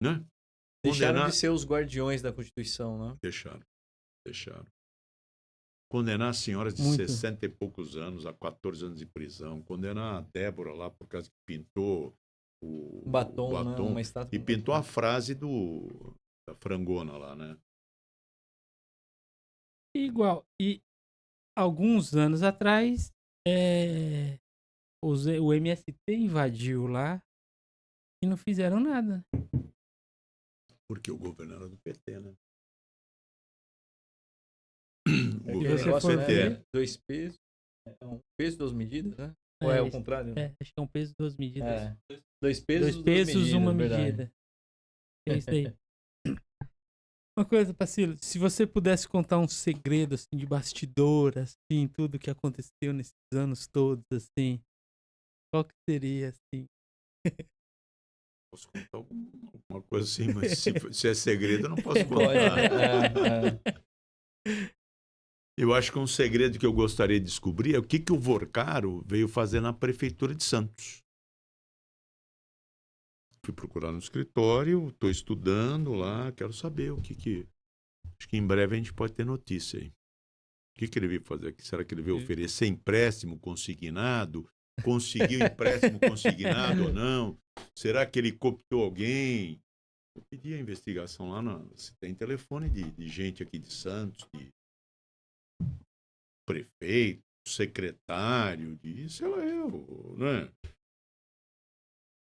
Né? Deixaram de ser os guardiões da Constituição, né? Deixaram. Condenar senhoras de 60 e poucos anos a 14 anos de prisão, condenar a Débora lá por causa que pintou o batom né? Uma estátua e pintou a frase da frangona lá, né? Igual. E alguns anos atrás, o MST invadiu lá e não fizeram nada. Porque o governo era do PT, né? O negócio é dois pesos. Um peso, duas medidas, né? Ou é o contrário? Acho que é um peso, duas medidas. Dois pesos, uma medida. É isso aí. Uma coisa, Pacílio, se você pudesse contar um segredo, assim, de bastidor, assim, tudo que aconteceu nesses anos todos, assim, qual que seria, assim? Posso contar alguma coisa assim, mas se é segredo, eu não posso contar. Eu acho que um segredo que eu gostaria de descobrir é o que o Vorcaro veio fazer na Prefeitura de Santos. fui procurar no escritório, estou estudando lá, quero saber o que... Acho que em breve a gente pode ter notícia aí. O que ele veio fazer aqui? Será que ele veio oferecer empréstimo consignado? Conseguiu empréstimo consignado ou não? Será que ele cooptou alguém? Eu pedi a investigação lá, se tem telefone de gente aqui de Santos, de prefeito, secretário, de sei lá eu, né?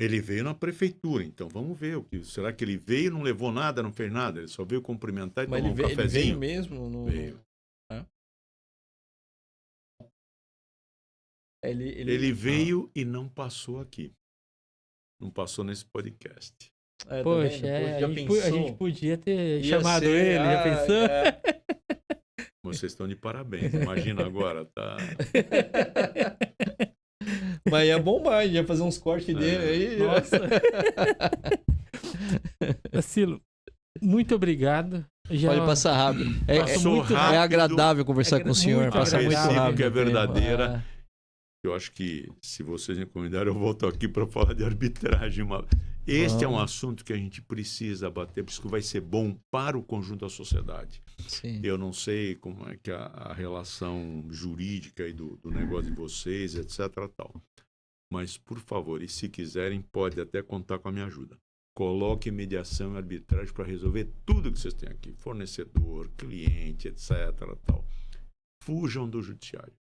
Ele veio na prefeitura, então vamos ver. Será que ele veio, não levou nada, não fez nada? Ele só veio cumprimentar e Mas tomar um cafezinho? Ele veio mesmo? Veio. Ele veio e não passou aqui. Não passou nesse podcast. Poxa, já a gente podia ter chamado ser, ele, já pensou? Vocês estão de parabéns. Imagina agora, tá? Mas ia bombar, ia fazer uns cortes dele aí. Nossa. Cilo, muito obrigado. Pode passar rápido. Passou rápido. É agradável conversar com o senhor. Passa muito rápido. Que é verdadeira. Eu acho que, se vocês me convidarem, eu volto aqui para falar de arbitragem. Este é um assunto que a gente precisa bater, por isso que vai ser bom para o conjunto da sociedade. Sim. Eu não sei como é que a relação jurídica aí do negócio de vocês, etc. Tal. Mas, por favor, e se quiserem, pode até contar com a minha ajuda. Coloque mediação e arbitragem para resolver tudo que vocês têm aqui. Fornecedor, cliente, etc. Tal. Fujam do judiciário.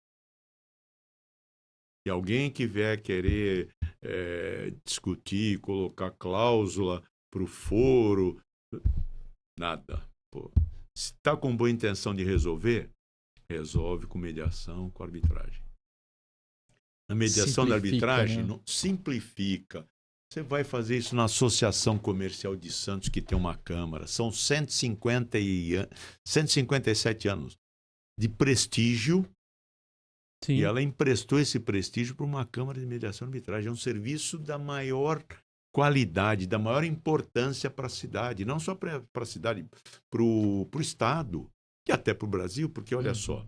E alguém que vier querer discutir, colocar cláusula para o foro, nada. Pô, se está com boa intenção de resolver, resolve com mediação, com arbitragem. A mediação da arbitragem não simplifica. Você vai fazer isso na Associação Comercial de Santos, que tem uma Câmara. São 157 anos de prestígio. Sim. E ela emprestou esse prestígio para uma Câmara de Mediação e Arbitragem. É um serviço da maior qualidade, da maior importância para a cidade. Não só para a cidade, para o Estado e até para o Brasil, porque olha só,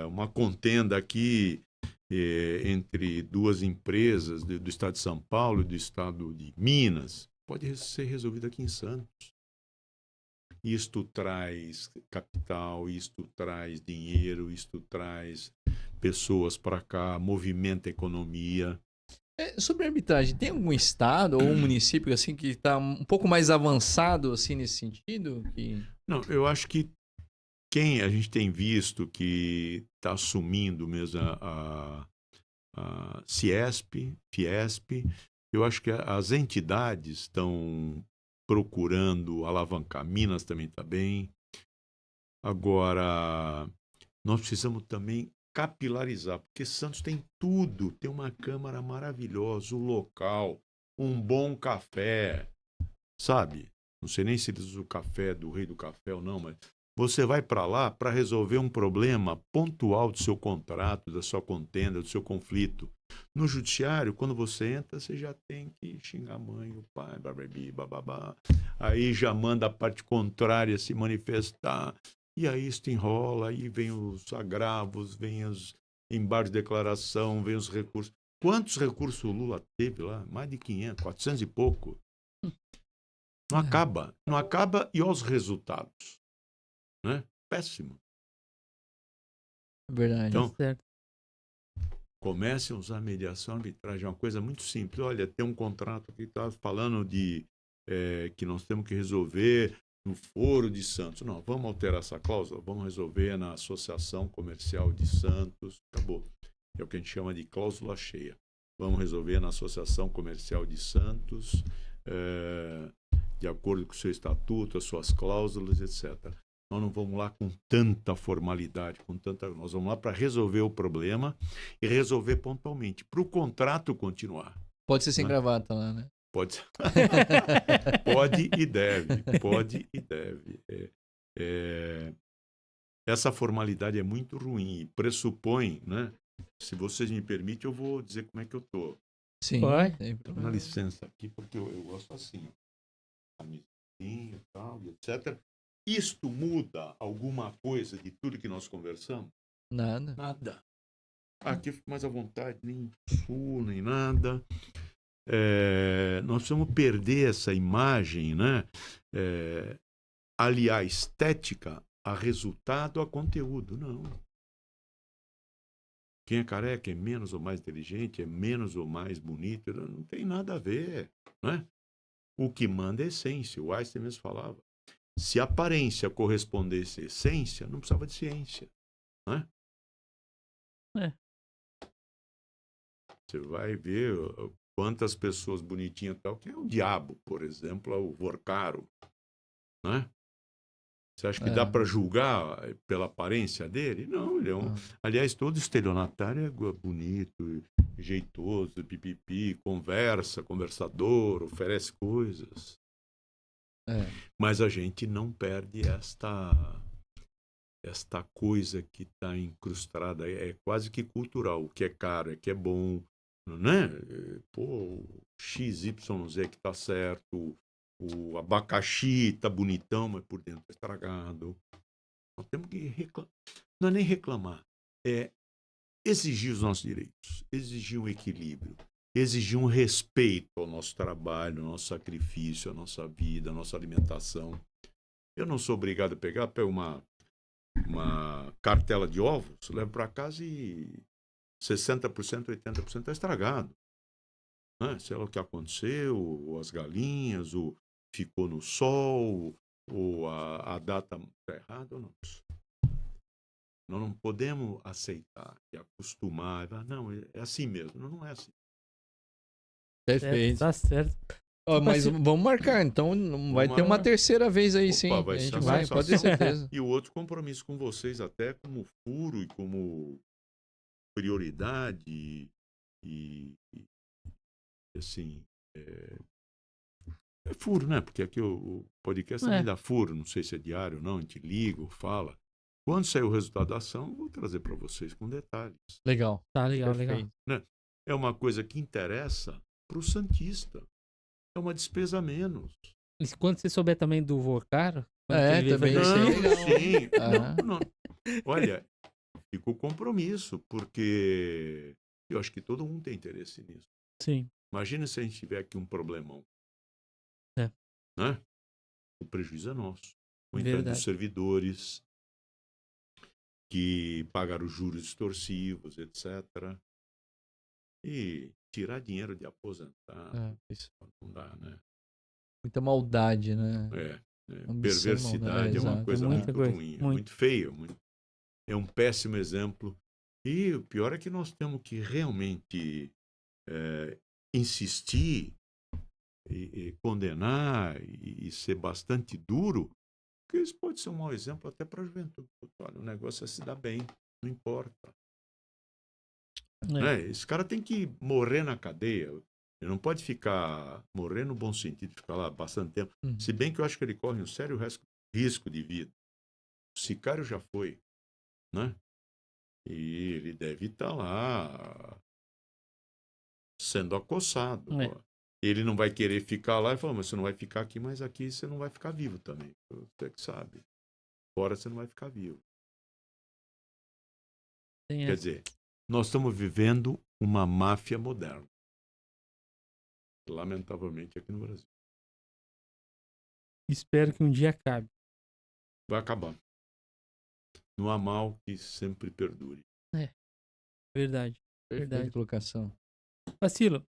uma contenda aqui entre duas empresas do Estado de São Paulo e do Estado de Minas pode ser resolvida aqui em Santos. Isto traz capital, isto traz dinheiro, isto traz pessoas para cá, movimenta a economia. Sobre a arbitragem, tem algum estado ou um município assim que está um pouco mais avançado assim nesse sentido? Não, eu acho que quem a gente tem visto que está assumindo mesmo a Ciesp, Fiesp, eu acho que as entidades estão procurando alavancar. Minas também está bem. Agora, nós precisamos também capilarizar, porque Santos tem tudo. Tem uma Câmara maravilhosa, o local, um bom café, sabe? Não sei nem se eles usam o café do Rei do Café ou não, mas você vai para lá para resolver um problema pontual do seu contrato, da sua contenda, do seu conflito. No judiciário, quando você entra, você já tem que xingar a mãe, o pai, bababi, bababá. Aí já manda a parte contrária se manifestar. E aí isso enrola, aí vem os agravos, vem os embargos de declaração, vem os recursos. Quantos recursos o Lula teve lá? Mais de 500, 400 e pouco. Não acaba. Não acaba e olha os resultados. Né? Péssimo. Verdade. Então, certo. comecem a usar mediação e arbitragem. É uma coisa muito simples. Olha, tem um contrato que está falando de que nós temos que resolver no Foro de Santos. Não, vamos alterar essa cláusula? Vamos resolver na Associação Comercial de Santos. Acabou. É o que a gente chama de cláusula cheia. Vamos resolver na Associação Comercial de Santos, de acordo com o seu estatuto, as suas cláusulas, etc. Nós não vamos lá com tanta formalidade, nós vamos lá para resolver o problema e resolver pontualmente, para o contrato continuar. Pode ser sem gravata lá, né? Pode ser. Pode e deve. Essa formalidade é muito ruim e pressupõe, né? Se vocês me permitem, eu vou dizer como é que eu estou. Sim. Dá licença aqui, porque eu gosto assim. Camisinha e tal, etc. Isto muda alguma coisa de tudo que nós conversamos? Nada. Aqui eu fico mais à vontade, nem suo, nem nada. nós precisamos perder essa imagem, né? Aliar estética a resultado, a conteúdo. Não. Quem é careca é menos ou mais inteligente, é menos ou mais bonito, não tem nada a ver, né? O que manda é essência. O Einstein mesmo falava. Se a aparência correspondesse à essência, não precisava de ciência, né? Você vai ver quantas pessoas bonitinhas tal, que é o diabo, por exemplo, é o Vorcaro, né? Você acha que dá para julgar pela aparência dele? Não, ele é um... Aliás, todo estelionatário é bonito, jeitoso, pipipi, conversador, oferece coisas. Mas a gente não perde esta coisa que está incrustada, é quase que cultural. O que é caro, é que é bom, né? Pô, XYZ que está certo, o abacaxi tá bonitão, mas por dentro tá estragado. Nós temos que reclamar. Não é nem reclamar, é exigir os nossos direitos, exigir um equilíbrio, exigir um respeito ao nosso trabalho, ao nosso sacrifício, à nossa vida, à nossa alimentação. Eu não sou obrigado a pego uma cartela de ovos, levo para casa e 60%, 80% está estragado. Né? Sei lá o que aconteceu, ou as galinhas, ou ficou no sol, ou a data está errada, ou não. Nós não podemos aceitar e acostumar. Não, é assim mesmo. Não é assim. Perfeito. Tá certo. Mas vamos marcar, então vai ter uma terceira vez aí. Opa, sim. Vai a gente vai, pode ter certeza. E o outro compromisso com vocês, até como furo e como prioridade e assim, é furo, né? Porque aqui o podcast também dá furo, não sei se é diário ou não, a gente liga ou fala. Quando sair o resultado da ação, eu vou trazer para vocês com detalhes. Legal. Tá, legal, Perfeito. legal. Né? É uma coisa que interessa para o santista. É uma despesa a menos. E quando você souber também do Vorcaro... também sim. Não. Olha, fica o compromisso, porque eu acho que todo mundo tem interesse nisso. Sim. Imagina se a gente tiver aqui um problemão. Né? O prejuízo é nosso. Ou então dos servidores que pagaram juros extorsivos, etc. E tirar dinheiro de aposentado. Isso. Não dá, né? Muita maldade, né? Perversidade é uma coisa muito ruim, é muito feio. É um péssimo exemplo. E o pior é que nós temos que realmente insistir e condenar e ser bastante duro, porque isso pode ser um mau exemplo até para a juventude. Olha, o negócio é se dar bem, não importa. Né? Esse cara tem que morrer na cadeia. Ele não pode morrer no bom sentido, ficar lá bastante tempo. Se bem que eu acho que ele corre um sério risco de vida. O sicário já foi, né? E ele deve estar lá sendo acossado. Ele não vai querer ficar lá e falar, mas você não vai ficar aqui, mas aqui você não vai ficar vivo também. Você que sabe. Fora você não vai ficar vivo. Quer dizer, nós estamos vivendo uma máfia moderna. Lamentavelmente aqui no Brasil. Espero que um dia acabe. Vai acabar. Não há mal que sempre perdure. Verdade. Verdade. Colocação. Vacilo,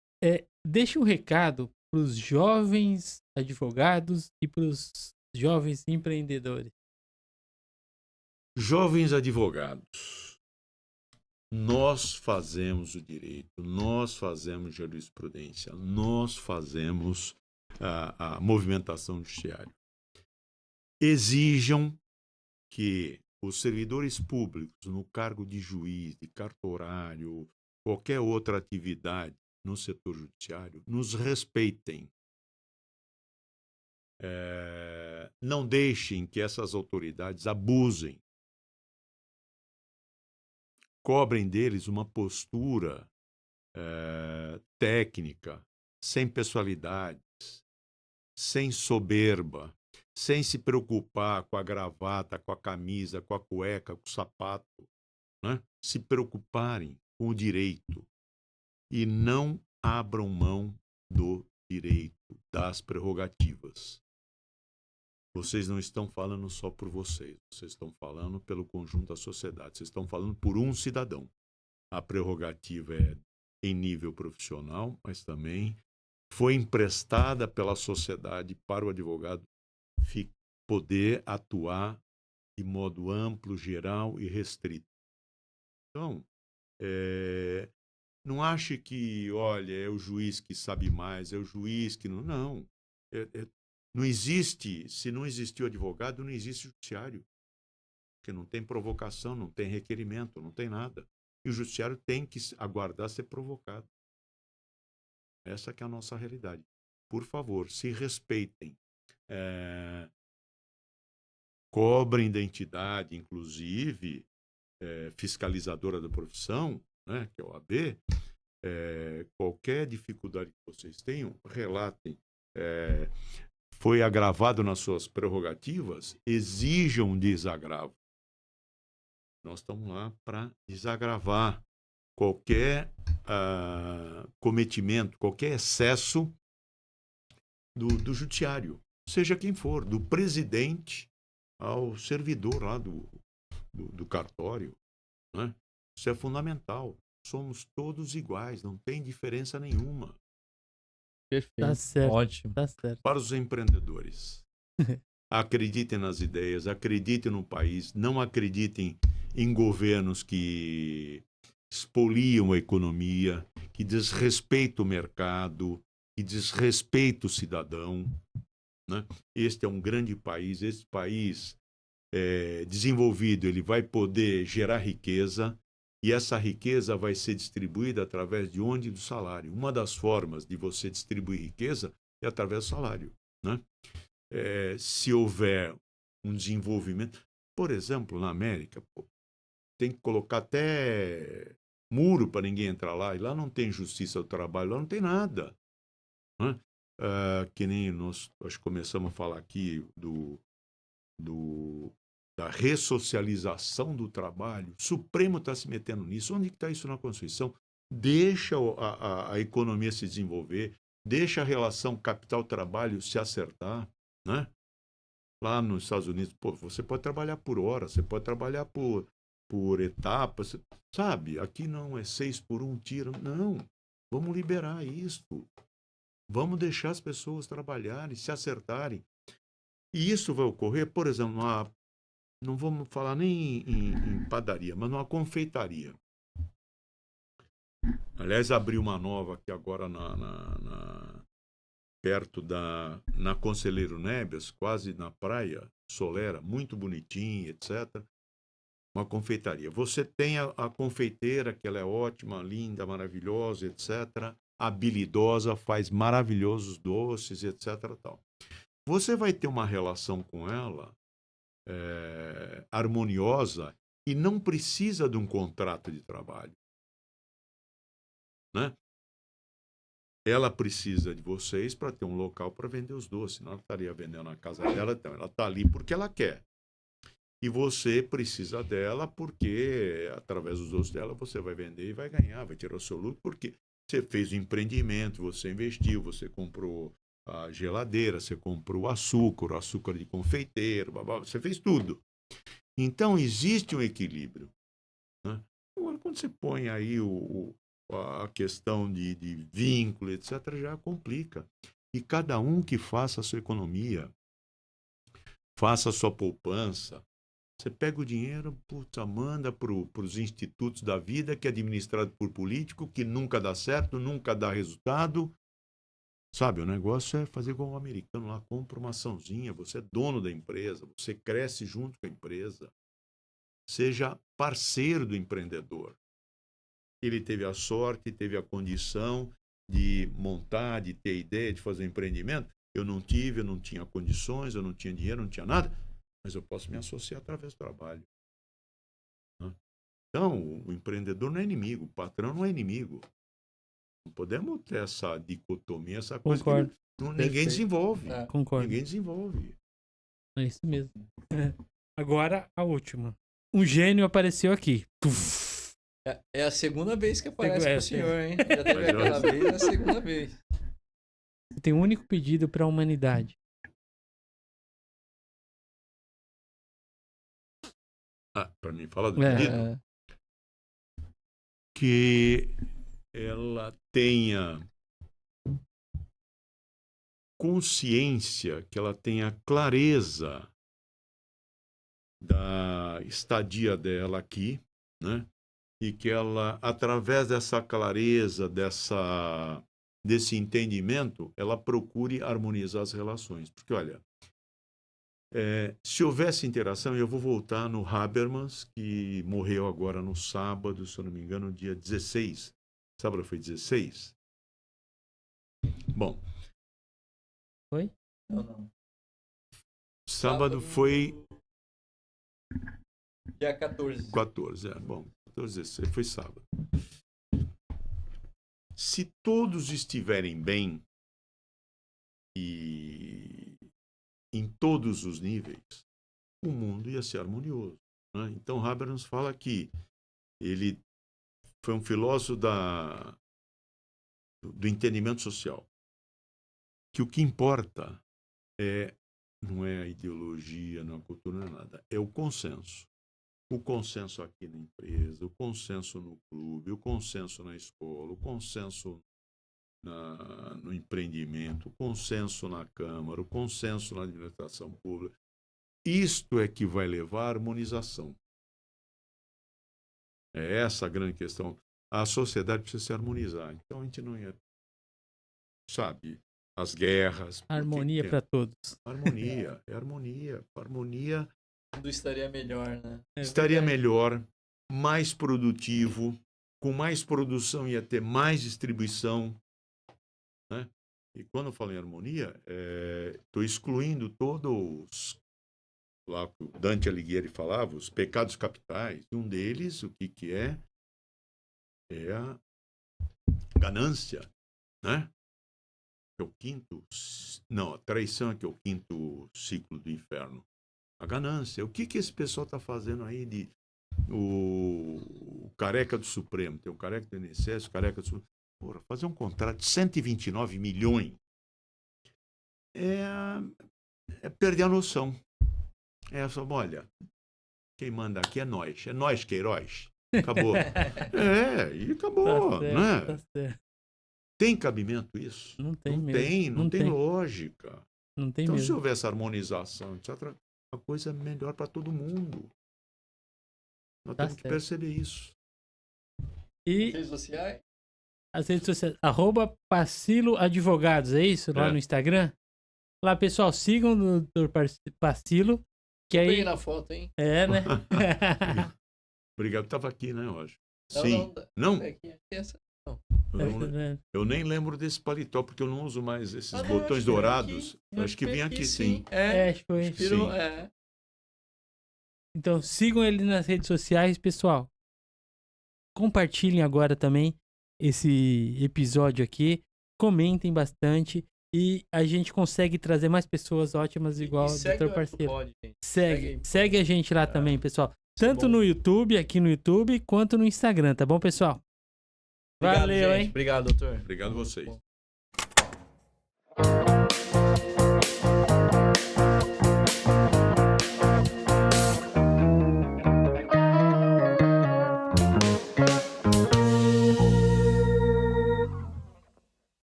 deixa um recado para os jovens advogados e para os jovens empreendedores. Jovens advogados, nós fazemos o direito, nós fazemos jurisprudência, nós fazemos a movimentação judiciária. Exijam que os servidores públicos, no cargo de juiz, de cartorário, qualquer outra atividade no setor judiciário, nos respeitem. Não deixem que essas autoridades abusem. Cobrem deles uma postura técnica, sem pessoalidades, sem soberba, sem se preocupar com a gravata, com a camisa, com a cueca, com o sapato, né? Se preocuparem com o direito e não abram mão do direito, das prerrogativas. Vocês não estão falando só por vocês estão falando pelo conjunto da sociedade, vocês estão falando por um cidadão. A prerrogativa é em nível profissional, mas também foi emprestada pela sociedade para o advogado poder atuar de modo amplo, geral e restrito. Então, não ache que, olha, é o juiz que sabe mais, é o juiz que não... Não. Não existe, se não existir o advogado, não existe o judiciário. Porque não tem provocação, não tem requerimento, não tem nada. E o judiciário tem que aguardar ser provocado. Essa que é a nossa realidade. Por favor, se respeitem. Cobrem da entidade, inclusive, fiscalizadora da profissão, né, que é o AB, qualquer dificuldade que vocês tenham, relatem. Foi agravado nas suas prerrogativas, exijam um desagravo. Nós estamos lá para desagravar qualquer cometimento, qualquer excesso do judiciário, seja quem for, do presidente ao servidor lá do cartório. Né? Isso é fundamental. Somos todos iguais, não tem diferença nenhuma. Perfeito. Tá certo. Ótimo. Tá certo. Para os empreendedores, acreditem nas ideias, acreditem no país, não acreditem em governos que expoliam a economia, que desrespeitam o mercado, que desrespeitam o cidadão. Né? Este é um grande país, esse país desenvolvido, ele vai poder gerar riqueza, e essa riqueza vai ser distribuída através de onde? Do salário. Uma das formas de você distribuir riqueza é através do salário. Né? Se houver um desenvolvimento, por exemplo, na América, tem que colocar até muro para ninguém entrar lá, e lá não tem justiça do trabalho, lá não tem nada. Né? Que nem nós começamos a falar aqui da ressocialização do trabalho. O Supremo está se metendo nisso. Onde está isso na Constituição? Deixa a economia se desenvolver, deixa a relação capital-trabalho se acertar. Né? Lá nos Estados Unidos, você pode trabalhar por hora, você pode trabalhar por etapas, sabe? Aqui não é 6 por 1 tiro. Não, vamos liberar isso. Vamos deixar as pessoas trabalharem, se acertarem. E isso vai ocorrer, por exemplo, não vamos falar nem em padaria, mas numa confeitaria. Aliás, abriu uma nova aqui agora perto na Conselheiro Nebias, quase na praia, Solera, muito bonitinha, etc. Uma confeitaria. Você tem a confeiteira, que ela é ótima, linda, maravilhosa, etc. Habilidosa, faz maravilhosos doces, etc. Tal. Você vai ter uma relação com ela harmoniosa e não precisa de um contrato de trabalho. Né? Ela precisa de vocês para ter um local para vender os doces, senão ela estaria vendendo na casa dela. Então, ela está ali porque ela quer. E você precisa dela porque, através dos doces dela, você vai vender e vai ganhar, vai tirar o seu lucro, porque você fez o empreendimento, você investiu, você comprou a geladeira, você comprou o açúcar de confeiteiro, você fez tudo. Então, existe um equilíbrio. Né? Agora, quando você põe aí a questão de vínculo, etc., já complica. E cada um que faça a sua economia, faça a sua poupança, você pega o dinheiro, manda para os institutos da vida, que é administrado por político, que nunca dá certo, nunca dá resultado. Sabe, o negócio é fazer igual o americano lá, compra uma açãozinha, você é dono da empresa, você cresce junto com a empresa. Seja parceiro do empreendedor. Ele teve a sorte, teve a condição de montar, de ter ideia, de fazer um empreendimento. Eu não tinha condições, eu não tinha dinheiro, não tinha nada, mas eu posso me associar através do trabalho. Então, o empreendedor não é inimigo, o patrão não é inimigo. Não podemos ter essa dicotomia, essa coisa. Concordo. Que ninguém desenvolve. Concordo. Ninguém desenvolve. É isso mesmo. Agora, a última. Um gênio apareceu aqui. É a segunda vez que aparece pro senhor, hein? Já teve Mas aquela vez, é a segunda vez. Você tem um único pedido para a humanidade. Para mim, fala do pedido. Que ela tenha consciência, que ela tenha clareza da estadia dela aqui, né? E que ela, através dessa clareza, desse entendimento, ela procure harmonizar as relações. Porque, olha, se houvesse interação, eu vou voltar no Habermas, que morreu agora no sábado, se eu não me engano, dia 16. Sábado foi 16? Bom. Foi? Não. Sábado foi... Dia 14. 14, bom. 14, 16, foi sábado. Se todos estiverem bem e em todos os níveis, o mundo ia ser harmonioso, né? Então, Habermas fala que ele foi um filósofo do entendimento social, que o que importa não é a ideologia, não é a cultura, não é nada, é o consenso. O consenso aqui na empresa, o consenso no clube, o consenso na escola, o consenso no empreendimento, o consenso na Câmara, o consenso na administração pública. Isto é que vai levar à harmonização. É essa a grande questão. A sociedade precisa se harmonizar. Então a gente não ia, sabe, as guerras. Harmonia para todos. Harmonia, é harmonia. Harmonia. Tudo estaria melhor, né? Estaria melhor, mais produtivo, com mais produção ia ter mais distribuição, né? E quando eu falo em harmonia, estou excluindo todos, lá que o Dante Alighieri falava, os pecados capitais. Um deles, o que é? É a ganância, né? É o quinto... Não, a traição é que é o quinto ciclo do inferno. A ganância. O que esse pessoal está fazendo aí de o careca do Supremo? Tem o careca do INSS, o careca do Supremo. Porra, fazer um contrato de 129 milhões é perder a noção. É só, olha, quem manda aqui é nós, Queiroz. Acabou. E acabou, Tá certo, né? tá certo. Tem cabimento isso? Não tem não mesmo. Não tem lógica. Não tem então, mesmo. se houver essa harmonização, etc., a coisa é melhor para todo mundo. Nós temos que perceber isso. E redes sociais? As redes sociais, @Pacilo Advogados, é isso? Lá no Instagram? Lá, pessoal, sigam o Dr. Pacilo. Que aí... Peguei na foto, hein? É, né? Obrigado. Estava aqui, né, hoje? Sim. Não? Não? Eu nem lembro desse paletó, porque eu não uso mais esses botões dourados. Acho que vem aqui, sim. Acho que foi. Então, sigam ele nas redes sociais, pessoal. Compartilhem agora também esse episódio aqui. Comentem bastante. E a gente consegue trazer mais pessoas ótimas igual o Dr. Parceiro. Segue a gente lá também, pessoal. Tanto no YouTube, aqui no YouTube, quanto no Instagram, tá bom, pessoal? Obrigado, valeu, gente. hein? Obrigado, doutor. Obrigado a vocês.